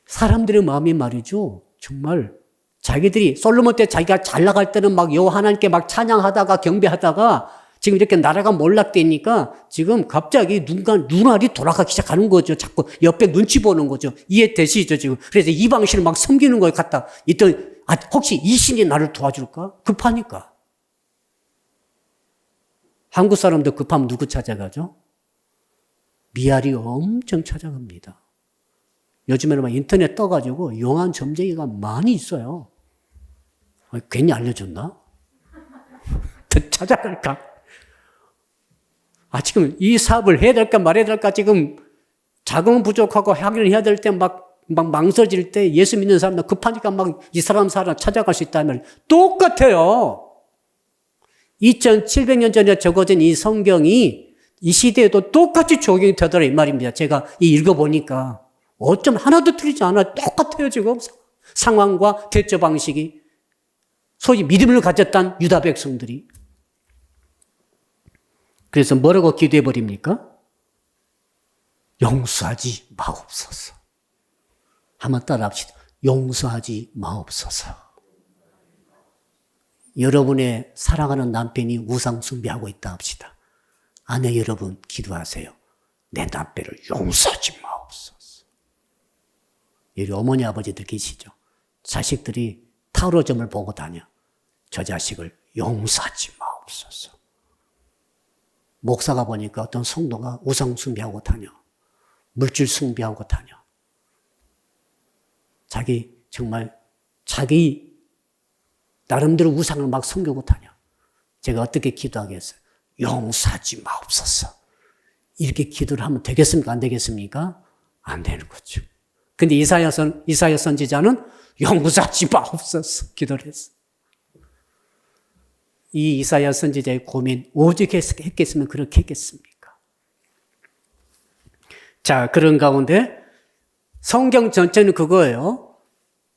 사람들의 마음이 말이죠. 정말 자기들이 솔로몬 때 자기가 잘 나갈 때는 막 여호와 하나님께 막 찬양하다가 경배하다가 지금 이렇게 나라가 몰락되니까 지금 갑자기 눈알이 돌아가기 시작하는 거죠. 자꾸 옆에 눈치 보는 거죠. 이해되시죠, 지금? 그래서 이방신을 막 섬기는 거에 갖다 있던, 혹시 이 신이 나를 도와줄까? 급하니까. 한국 사람들 급하면 누구 찾아가죠? 미아리 엄청 찾아갑니다. 요즘에는 막 인터넷 떠가지고 용한 점쟁이가 많이 있어요. 괜히 알려줬나? 더 찾아갈까? 지금 이 사업을 해야 될까 말해야 될까 지금 자금은 부족하고 하기는 해야 될 때 막 망설일 때 예수 믿는 사람들 급하니까 막 이 사람 찾아갈 수 있다면 똑같아요. 2700년 전에 적어진 이 성경이 이 시대에도 똑같이 적용이 되더라 이 말입니다. 제가 읽어보니까 어쩜 하나도 틀리지 않아요. 똑같아요 지금 상황과 대처 방식이. 소위 믿음을 가졌던 유다 백성들이. 그래서 뭐라고 기도해 버립니까? 용서하지 마옵소서. 한번 따라 합시다. 용서하지 마옵소서. 여러분의 사랑하는 남편이 우상 숭배하고 있다 합시다. 아내 여러분 기도하세요. 내 남편을 용서하지 마옵소서. 여기 어머니 아버지들 계시죠? 자식들이 타로점을 보고 다녀. 저 자식을 용서하지 마옵소서. 목사가 보니까 어떤 성도가 우상 숭배하고 다녀. 물질 숭배하고 다녀. 자기 나름대로 우상을 막 섬기고 다녀. 제가 어떻게 기도하겠어요? 용서하지 마옵소서. 이렇게 기도를 하면 되겠습니까? 안 되겠습니까? 안 되는 거죠. 근데 이사야 선지자는 용서하지 마옵소서 기도를 했어요. 이 이사야 선지자의 고민 오직 했겠으면 그렇게 했겠습니까? 자, 그런 가운데 성경 전체는 그거예요.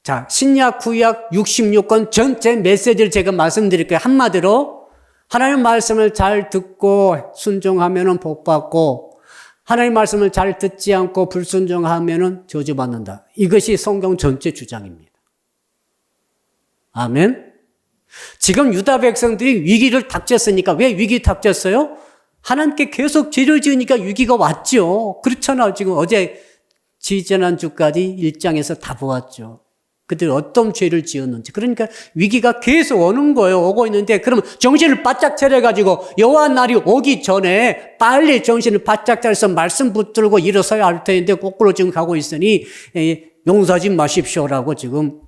자, 신약 구약 66권 전체 메시지를 제가 말씀드릴게요. 한마디로 하나님 말씀을 잘 듣고 순종하면 복 받고 하나님 말씀을 잘 듣지 않고 불순종하면 저주받는다. 이것이 성경 전체 주장입니다. 아멘. 지금 유다 백성들이 위기를 닥쳤으니까 왜 위기 닥쳤어요? 하나님께 계속 죄를 지으니까 위기가 왔죠. 그렇잖아요. 지금 어제 지지난주까지 1장에서 다 보았죠. 그들이 어떤 죄를 지었는지. 그러니까 위기가 계속 오는 거예요. 오고 있는데 그러면 정신을 바짝 차려가지고 여호와 날이 오기 전에 빨리 정신을 바짝 차려서 말씀 붙들고 일어서야 할 텐데 거꾸로 지금 가고 있으니 용서하지 마십시오라고 지금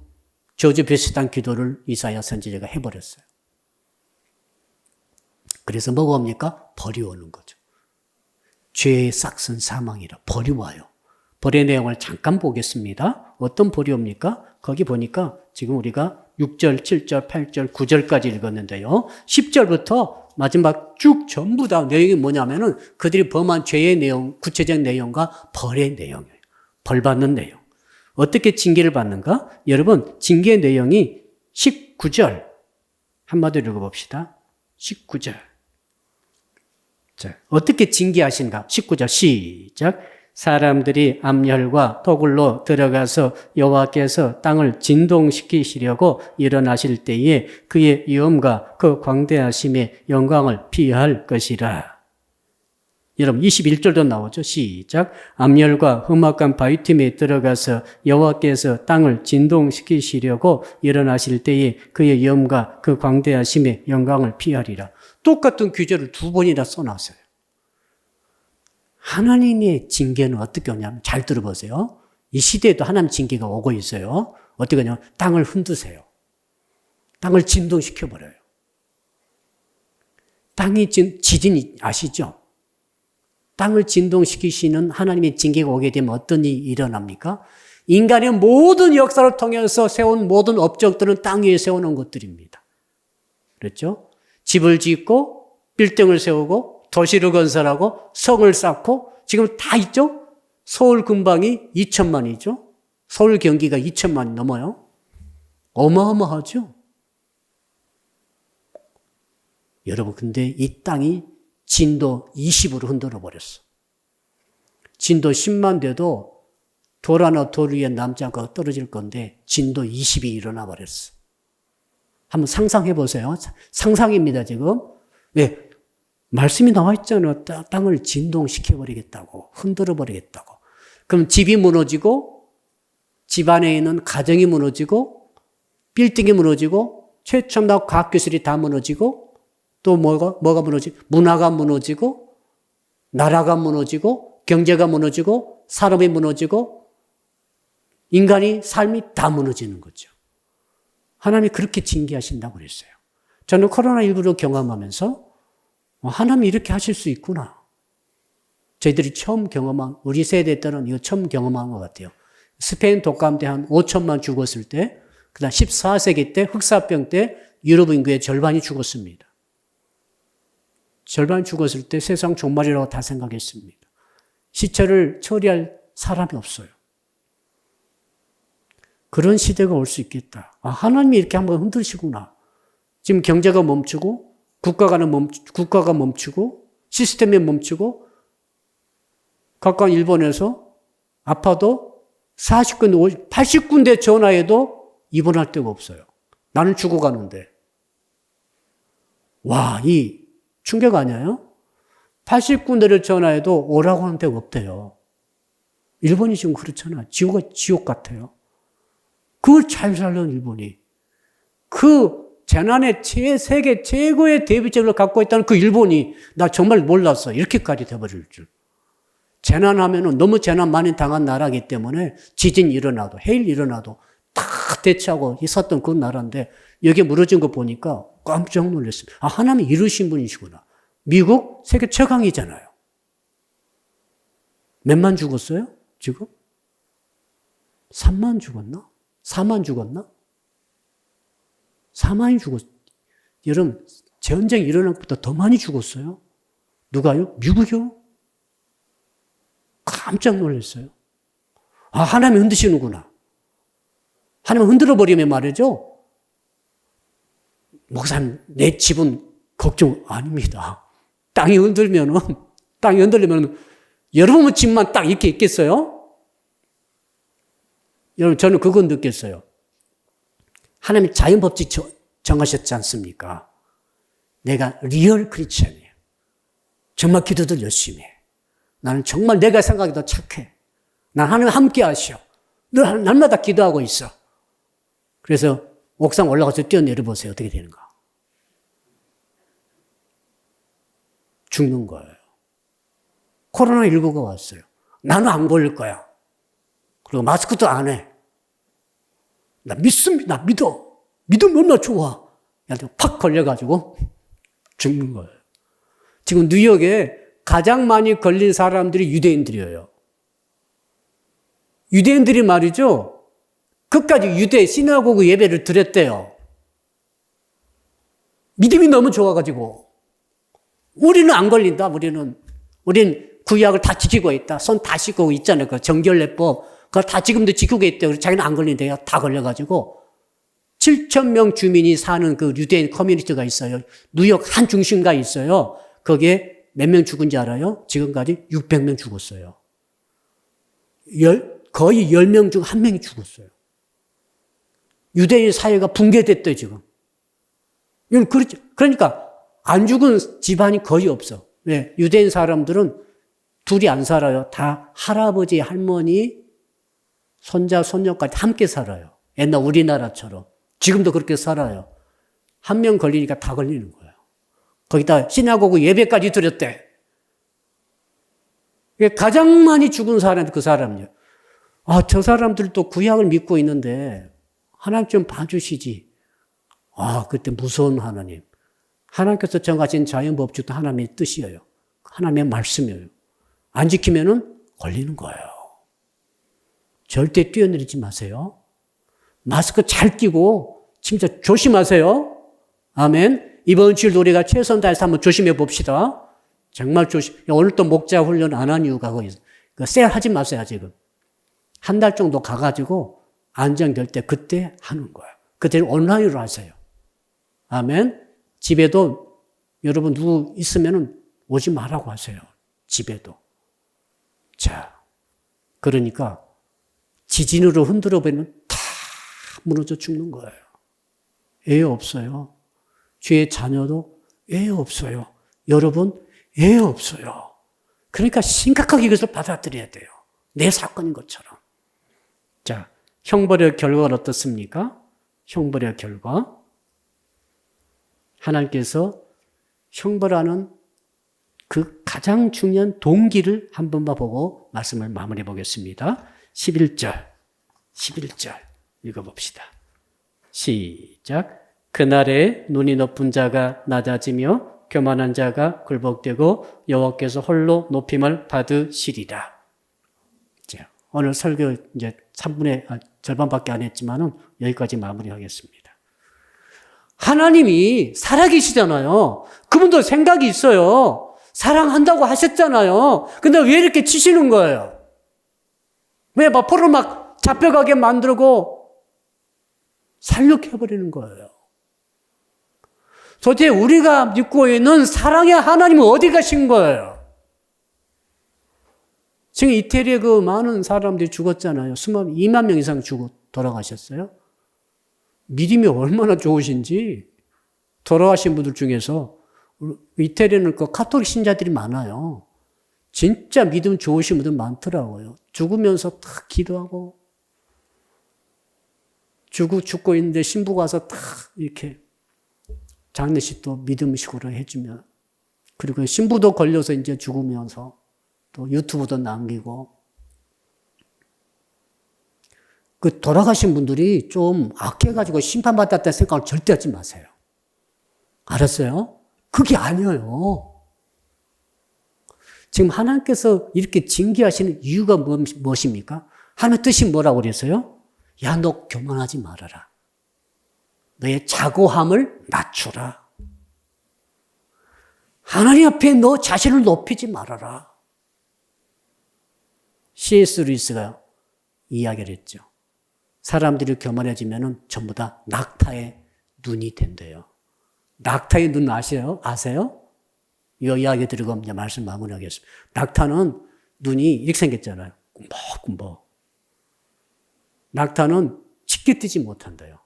저주 비슷한 기도를 이사야 선지자가 해버렸어요. 그래서 뭐가 옵니까? 벌이 오는 거죠. 죄의 싹은 사망이라 벌이 와요. 벌의 내용을 잠깐 보겠습니다. 어떤 벌이 옵니까? 거기 보니까 지금 우리가 6절, 7절, 8절, 9절까지 읽었는데요. 10절부터 마지막 쭉 전부 다 내용이 뭐냐면은 그들이 범한 죄의 내용, 구체적 내용과 벌의 내용이에요. 벌 받는 내용. 어떻게 징계를 받는가? 여러분, 징계 내용이 19절. 한마디로 읽어봅시다. 19절. 자, 어떻게 징계하신가? 19절 시작. 사람들이 암열과 토굴로 들어가서 여호와께서 땅을 진동시키시려고 일어나실 때에 그의 위엄과 그 광대하심의 영광을 피할 것이라. 여러분 21절도 나오죠. 시작. 암열과 험악한 바위 틈에 들어가서 여호와께서 땅을 진동시키시려고 일어나실 때에 그의 위엄과 그 광대하심의 영광을 피하리라. 똑같은 규제를 두 번이나 써놨어요. 하나님의 징계는 어떻게 오냐면 잘 들어보세요. 이 시대에도 하나님 징계가 오고 있어요. 어떻게 하냐면 땅을 흔드세요. 땅을 진동시켜버려요. 땅이 지진 아시죠? 땅을 진동시키시는 하나님의 징계가 오게 되면 어떤 일이 일어납니까? 인간의 모든 역사를 통해서 세운 모든 업적들은 땅 위에 세우는 것들입니다. 그렇죠? 집을 짓고 빌딩을 세우고 도시를 건설하고 성을 쌓고 지금 다 있죠? 서울 근방이 2천만이죠? 서울 경기가 2천만이 넘어요. 어마어마하죠? 여러분 근데 이 땅이 진도 20으로 흔들어 버렸어. 진도 10만 돼도 돌 하나 돌 위에 남지 않고 떨어질 건데 진도 20이 일어나 버렸어. 한번 상상해 보세요. 상상입니다 지금. 왜? 말씀이 나와 있잖아요. 땅을 진동시켜버리겠다고. 흔들어버리겠다고. 그럼 집이 무너지고 집 안에 있는 가정이 무너지고 빌딩이 무너지고 최첨단 과학기술이 다 무너지고 또 뭐가 무너지고 문화가 무너지고 나라가 무너지고 경제가 무너지고 산업이 무너지고 인간이 삶이 다 무너지는 거죠. 하나님이 그렇게 징계하신다고 그랬어요. 저는 코로나19를 경험하면서 하나님이 이렇게 하실 수 있구나. 저희들이 처음 경험한, 우리 세대 때는 이거 처음 경험한 것 같아요. 스페인 독감 때 한 5천만 죽었을 때, 그 다음 14세기 때 흑사병 때 유럽 인구의 절반이 죽었습니다. 절반이 죽었을 때 세상 종말이라고 다 생각했습니다. 시체를 처리할 사람이 없어요. 그런 시대가 올 수 있겠다. 하나님이 이렇게 한번 흔드시구나. 지금 경제가 멈추고 국가가 멈추고 시스템이 멈추고 가까운 일본에서 아파도 40군데, 80군데 전화해도 입원할 데가 없어요. 나는 죽어가는데. 와, 이 충격 아니에요? 80군데를 전화해도 오라고 하는 데가 없대요. 일본이 지금 그렇잖아. 지옥 같아요. 그걸 잘 살던 일본이. 그 재난의 세계 최고의 대비책을 갖고 있다는 그 일본이 나 정말 몰랐어. 이렇게까지 돼버릴 줄. 재난하면은 너무 재난 많이 당한 나라이기 때문에 지진 일어나도 해일 일어나도 다 대처하고 있었던 그 나라인데 여기 무너진 거 보니까 깜짝 놀랐습니다. 하나님이 이루신 분이시구나. 미국 세계 최강이잖아요. 몇만 죽었어요? 지금? 3만 죽었나? 4만 죽었나? 4만이 죽었어요. 여러분, 전쟁 일어난 것보다 더 많이 죽었어요. 누가요? 미국이요? 깜짝 놀랐어요. 하나님이 흔드시는구나. 하나님 흔들어버리면 말이죠. 목사님, 내 집은 걱정 아닙니다. 땅이 흔들리면 여러분 집만 딱 이렇게 있겠어요? 여러분, 저는 그건 느꼈어요. 하나님 자연법칙 정하셨지 않습니까? 내가 리얼 크리스천이에요. 정말 기도도 열심히 해. 나는 정말 내가 생각이 더 착해. 난 하나님 함께 하셔. 늘 날마다 기도하고 있어. 그래서 옥상 올라가서 뛰어내려 보세요. 어떻게 되는가? 죽는 거예요. 코로나19가 왔어요. 나는 안 걸릴 거야. 그리고 마스크도 안 해. 나 믿습니다. 나 믿어. 믿으면 얼마나 좋아. 팍 걸려가지고 죽는 거예요. 지금 뉴욕에 가장 많이 걸린 사람들이 유대인들이에요. 유대인들이 말이죠. 끝까지 유대 시나고그 예배를 드렸대요. 믿음이 너무 좋아가지고. 우리는 안 걸린다. 우린 구약을 다 지키고 있다. 손 다 씻고 있잖아요. 그 정결례법. 그걸 다 지금도 지키고 있대요. 그래서 자기는 안 걸린대요. 다 걸려가지고. 7,000명 주민이 사는 그 유대인 커뮤니티가 있어요. 뉴욕 한 중심가에 있어요. 거기에 몇 명 죽은지 알아요? 지금까지 600명 죽었어요. 거의 10명 중 1명이 죽었어요. 유대인 사회가 붕괴됐대요, 지금. 그러니까 안 죽은 집안이 거의 없어. 왜? 유대인 사람들은 둘이 안 살아요. 다 할아버지, 할머니, 손자, 손녀까지 함께 살아요. 옛날 우리나라처럼. 지금도 그렇게 살아요. 한 명 걸리니까 다 걸리는 거예요. 거기다 시나고그 예배까지 드렸대. 가장 많이 죽은 사람이 그 사람이에요. 저 사람들도 구약을 믿고 있는데 하나님 좀 봐주시지. 그때 무서운 하나님. 하나님께서 정하신 자연법칙도 하나님의 뜻이에요. 하나님의 말씀이에요. 안 지키면은 걸리는 거예요. 절대 뛰어내리지 마세요. 마스크 잘 끼고 진짜 조심하세요. 아멘. 이번 주일 우리가 최선 다해서 한번 조심해 봅시다. 정말 오늘 또 목자 훈련 안 한 이유가 거기 있어요. 셀하지 마세요, 지금. 한 달 정도 가가지고 안정될 때 그때 하는 거예요. 그때는 온라인으로 하세요. 아멘. 집에도 여러분 누구 있으면은 오지 말라고 하세요. 집에도. 자, 그러니까 지진으로 흔들어 버리면 다 무너져 죽는 거예요. 애 없어요. 주의 자녀도 애 없어요. 여러분 애 없어요. 그러니까 심각하게 이것을 받아들여야 돼요. 내 사건인 것처럼. 자, 형벌의 결과는 어떻습니까? 형벌의 결과. 하나님께서 형벌하는 그 가장 중요한 동기를 한 번만 보고 말씀을 마무리해 보겠습니다. 11절 읽어봅시다. 시작. 그날에 눈이 높은 자가 낮아지며 교만한 자가 굴복되고 여호와께서 홀로 높임을 받으시리라. 자, 오늘 설교 이제 3분의 절반밖에 안 했지만은 여기까지 마무리하겠습니다. 하나님이 살아계시잖아요. 그분도 생각이 있어요. 사랑한다고 하셨잖아요. 근데 왜 이렇게 치시는 거예요? 왜 포를 막 잡혀가게 만들고 살육해버리는 거예요. 도대체 우리가 믿고 있는 사랑의 하나님은 어디 가신 거예요? 지금 이태리에 그 많은 사람들이 죽었잖아요. 2만 명 이상 돌아가셨어요. 믿음이 얼마나 좋으신지 돌아가신 분들 중에서 이태리는 그 카톨릭 신자들이 많아요. 진짜 믿음 좋으신 분들 많더라고요. 죽으면서 딱 기도하고 죽고 있는데 신부가 와서 딱 이렇게 장례식도 믿음식으로 해주면, 그리고 신부도 걸려서 이제 죽으면서 또 유튜브도 남기고, 그 돌아가신 분들이 좀 악해가지고 심판받았다는 생각을 절대 하지 마세요. 알았어요? 그게 아니에요. 지금 하나님께서 이렇게 징계하시는 이유가 무엇입니까? 하나님의 뜻이 뭐라고 그랬어요? 야, 너 교만하지 말아라. 너의 자고함을 낮추라. 하나님 앞에 너 자신을 높이지 말아라. C.S. 루이스가 이야기를 했죠. 사람들이 교만해지면 전부 다 낙타의 눈이 된대요. 낙타의 눈 아세요? 이 이야기 드리고 이제 말씀 마무리하겠습니다. 낙타는 눈이 이렇게 생겼잖아요. 꿈벅꿈벅. 낙타는 짙게 뜨지 못한대요.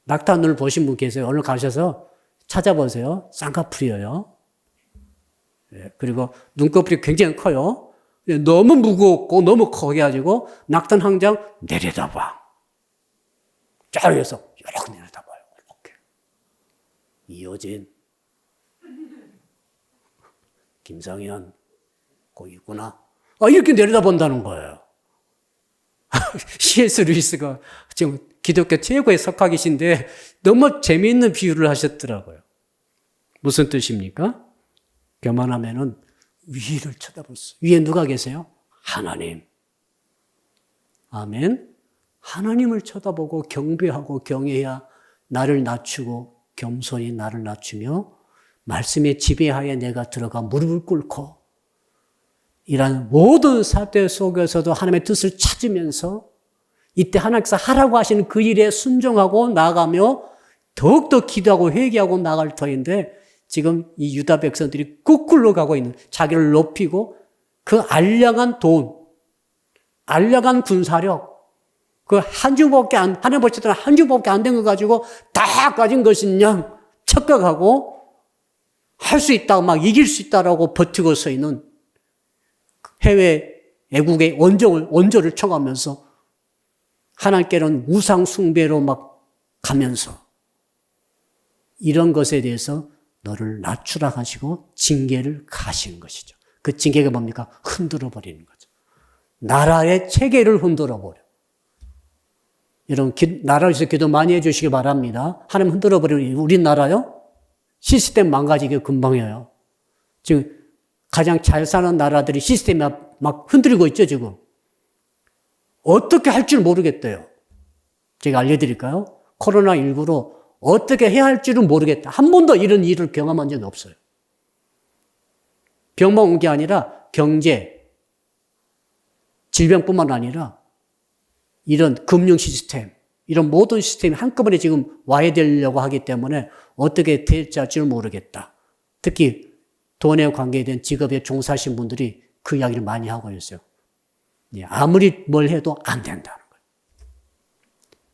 낙타 눈을 보신 분 계세요? 오늘 가셔서 찾아보세요. 쌍꺼풀이에요. 그리고 눈꺼풀이 굉장히 커요. 너무 무겁고 너무 커게 가지고 낙타는 항상 내려다봐. 저 위에서 이렇게 내려다봐요. 이렇게. 이효진, 김성현, 거기 있구나. 이렇게 내려다본다는 거예요. C.S. 루이스가 지금 기독교 최고의 석학이신데 너무 재미있는 비유를 하셨더라고요. 무슨 뜻입니까? 교만하면은 위를 쳐다볼 수. 위에 누가 계세요? 하나님. 아멘. 하나님을 쳐다보고 경배하고 경외해야 나를 낮추고 겸손히 나를 낮추며 말씀의 지배하에 내가 들어가 무릎을 꿇고 이런 모든 사태 속에서도 하나님의 뜻을 찾으면서 이때 하나님께서 하라고 하시는 그 일에 순종하고 나아가며 더욱더 기도하고 회개하고 나갈 터인데 지금 이 유다 백성들이 거꾸로 가고 있는 자기를 높이고 그 알량한 돈, 알량한 군사력, 그 한 주밖에 하나님 보시더니 한 주밖에 안 된 거 가지고 다 가진 것인 양 착각하고 할 수 있다, 막 이길 수 있다라고 버티고 서 있는 해외 애국의 원조를 청하면서 하나님께는 우상 숭배로 막 가면서 이런 것에 대해서 너를 낮추라 하시고 징계를 가시는 것이죠. 그 징계가 뭡니까? 흔들어 버리는 거죠. 나라의 체계를 흔들어 버려. 여러분, 나라에서 기도 많이 해주시기 바랍니다. 하나님 흔들어 버리는 우리나라요? 시스템 망가지기 금방 해요. 지금 가장 잘 사는 나라들이 시스템이 막 흔들리고 있죠, 지금. 어떻게 할 줄 모르겠대요. 제가 알려드릴까요? 코로나19로 어떻게 해야 할 줄은 모르겠다. 한 번도 이런 일을 경험한 적이 없어요. 병만 온 게 아니라 경제, 질병뿐만 아니라 이런 금융 시스템, 이런 모든 시스템이 한꺼번에 지금 와야 되려고 하기 때문에 어떻게 될지 할지를 모르겠다. 특히 돈에 관계된 직업에 종사하신 분들이 그 이야기를 많이 하고 있어요. 아무리 뭘 해도 안 된다는 거예요.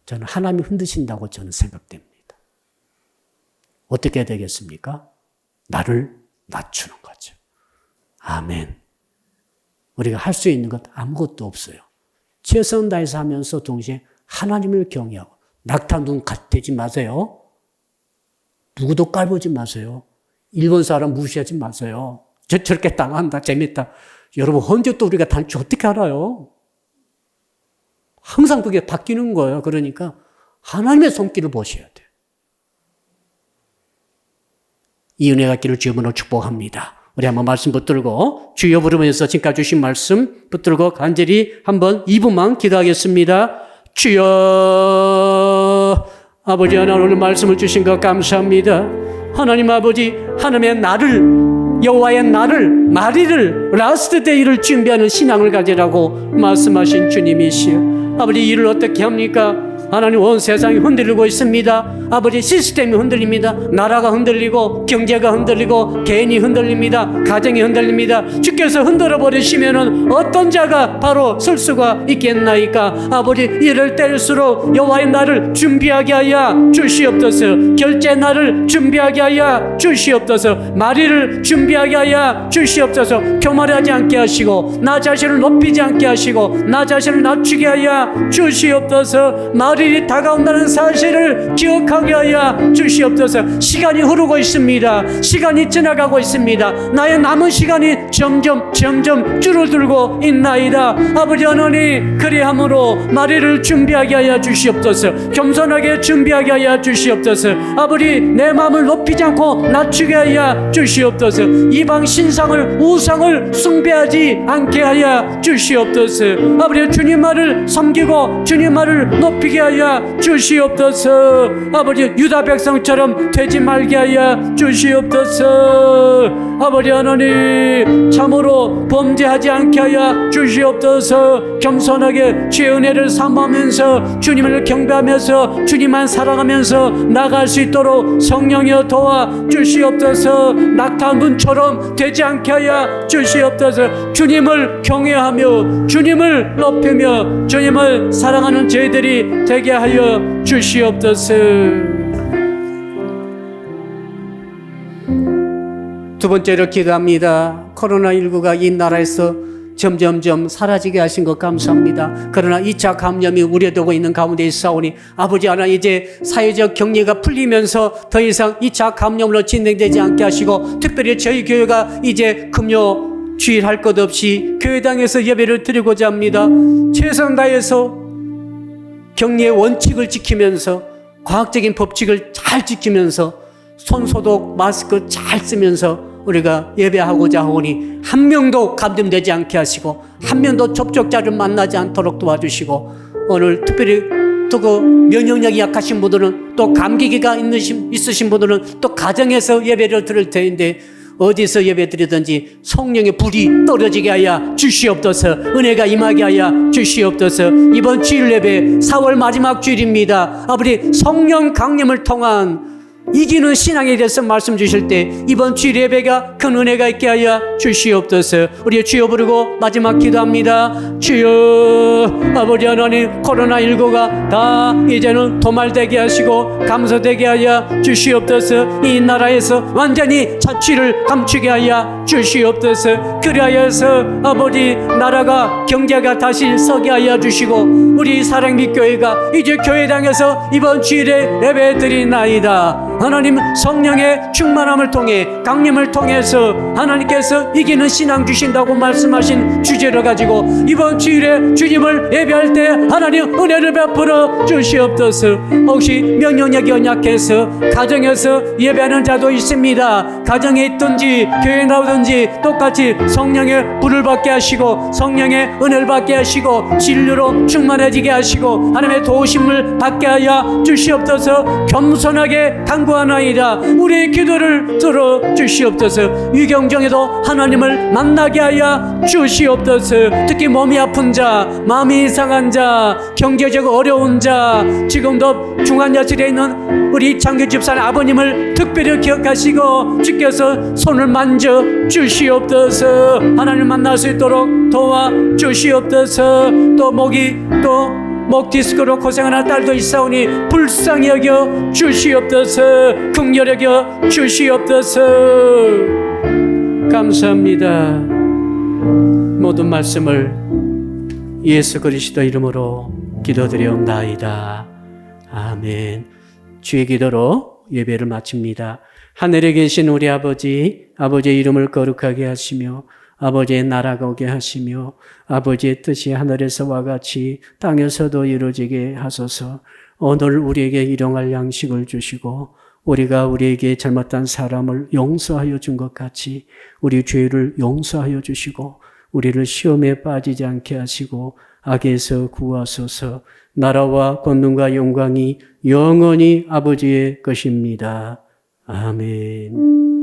저는 하나님이 흔드신다고 저는 생각됩니다. 어떻게 해야 되겠습니까? 나를 낮추는 거죠. 아멘. 우리가 할 수 있는 것 아무것도 없어요. 최선 다해서 하면서 동시에 하나님을 경외하고 낙타 눈 되지 마세요. 누구도 깔보지 마세요. 일본 사람 무시하지 마세요. 저렇게 당한다, 재밌다. 여러분, 언제 또 우리가 당할지 어떻게 알아요? 항상 그게 바뀌는 거예요. 그러니까 하나님의 손길을 보셔야 돼요. 이 은혜가 있기를 주님으로 축복합니다. 우리 한번 말씀 붙들고 주여 부르면서 지금까지 주신 말씀 붙들고 간절히 한번 2분만 기도하겠습니다. 주여, 아버지 하나님 오늘 말씀을 주신 것 감사합니다. 하나님 아버지, 하나님의 나를, 여호와의 나를, 마리를, 라스트 데이를 준비하는 신앙을 가지라고 말씀하신 주님이시여. 아버지, 일을 어떻게 합니까? 하나님, 온 세상이 흔들리고 있습니다. 아버지, 시스템이 흔들립니다. 나라가 흔들리고 경제가 흔들리고 개인이 흔들립니다. 가정이 흔들립니다. 주께서 흔들어 버리시면은 어떤 자가 바로 설 수가 있겠나이까? 아버지, 이럴 때일수록 여호와의 날을 준비하게 하여 주시옵소서. 결제 날을 준비하게 하여 주시옵소서. 마리를 준비하게 하여 주시옵소서. 교만하지 않게 하시고 나 자신을 높이지 않게 하시고 나 자신을 낮추게 하여 주시옵소서. 말일이 다가온다는 사실을 기억하게 하여 주시옵소서. 시간이 흐르고 있습니다. 시간이 지나가고 있습니다. 나의 남은 시간이 점점 줄어들고 있나이다. 아버지 하나님, 그리함으로 말일을 준비하게 하여 주시옵소서. 겸손하게 준비하게 하여 주시옵소서. 아버지, 내 마음을 높이지 않고 낮추게 하여 주시옵소서. 이방 신상을, 우상을 숭배하지 않게 하여 주시옵소서. 아버지, 주님 말을 섬기고 주님 말을 높이게 하여 주시옵소서. 아버지 유다 백성처럼 되지 말게 하여 주시옵소서. 아버지 하나님 참으로 범죄하지 않게 하여 주시옵소서. 겸손하게 주의 은혜를 사모하면서 주님을 경배하면서 주님만 사랑하면서 나갈 수 있도록 성령이여 도와 주시옵소서. 낙타한 분처럼 되지 않게 하여 주시옵소서. 주님을 경외하며 주님을 높이며 주님을 사랑하는 저희들이 되게 하여 주시옵소서. 두 번째로 기도합니다. 코로나19가 이 나라에서 점점점 사라지게 하신 것 감사합니다. 그러나 2차 감염이 우려되고 있는 가운데 있사오니 아버지 하나 이제 사회적 격리가 풀리면서 더 이상 2차 감염으로 진행되지 않게 하시고 특별히 저희 교회가 이제 금요 주일할 것 없이 교회당에서 예배를 드리고자 합니다. 최선 다해서 격리의 원칙을 지키면서 과학적인 법칙을 잘 지키면서 손소독 마스크 잘 쓰면서 우리가 예배하고자 하오니 한 명도 감염되지 않게 하시고 한 명도 접촉자를 만나지 않도록 도와주시고 오늘 특별히 또 그 면역력이 약하신 분들은 또 감기기가 있으신 분들은 또 가정에서 예배를 드릴 텐데 어디서 예배드리든지 성령의 불이 떨어지게 하여 주시옵소서. 은혜가 임하게 하여 주시옵소서. 이번 주일 예배 4월 마지막 주일입니다. 아버지 성령 강림을 통한 이기는 신앙에 대해서 말씀 주실 때 이번 주일 예배가 큰 은혜가 있게 하여 주시옵소서. 우리 주여 부르고 마지막 기도합니다. 주여 아버지 하나님 코로나19가 다 이제는 도말되게 하시고 감소되게 하여 주시옵소서. 이 나라에서 완전히 자취를 감추게 하여 주시옵소서. 그리하여서 아버지 나라가 경제가 다시 서게 하여 주시고 우리 사랑빛교회가 이제 교회당에서 이번 주일에 예배 드리나이다. 하나님 성령의 충만함을 통해 강림을 통해서 하나님께서 이기는 신앙 주신다고 말씀하신 주제를 가지고 이번 주일에 주님을 예배할 때 하나님 은혜를 베풀어 주시옵소서. 혹시 면역력이 연약해서 가정에서 예배하는 자도 있습니다. 가정에 있든지 교회에 나오든지 똑같이 성령의 불을 받게 하시고 성령의 은혜를 받게 하시고 진리로 충만해지게 하시고 하나님의 도우심을 받게 하여 주시옵소서. 겸손하게 간구하나이다. 우리의 기도를 들어 주시옵소서. 위경정에도 하나님을 만나게 하여 주시옵소서. 특히 몸이 아픈 자, 마음이 이상한 자, 경제적으로 어려운 자, 지금도 중환자실에 있는 우리 장교 집사님 아버님을 특별히 기억하시고 주께서 손을 만져 주시옵소서. 하나님 만날 수 있도록 도와 주시옵소서. 또 목 디스크로 고생하는 딸도 있사오니 불쌍히 여겨 주시옵소서. 긍휼히 여겨 주시옵소서. 감사합니다. 모든 말씀을 예수 그리스도 이름으로 기도드려옵나이다. 아멘. 주의 기도로 예배를 마칩니다. 하늘에 계신 우리 아버지, 아버지의 이름을 거룩하게 하시며 아버지의 나라가 오게 하시며 아버지의 뜻이 하늘에서와 같이 땅에서도 이루어지게 하소서. 오늘 우리에게 일용할 양식을 주시고 우리가 우리에게 잘못한 사람을 용서하여 준 것 같이 우리 죄를 용서하여 주시고 우리를 시험에 빠지지 않게 하시고 악에서 구하소서. 나라와 권능과 영광이 영원히 아버지의 것입니다. 아멘.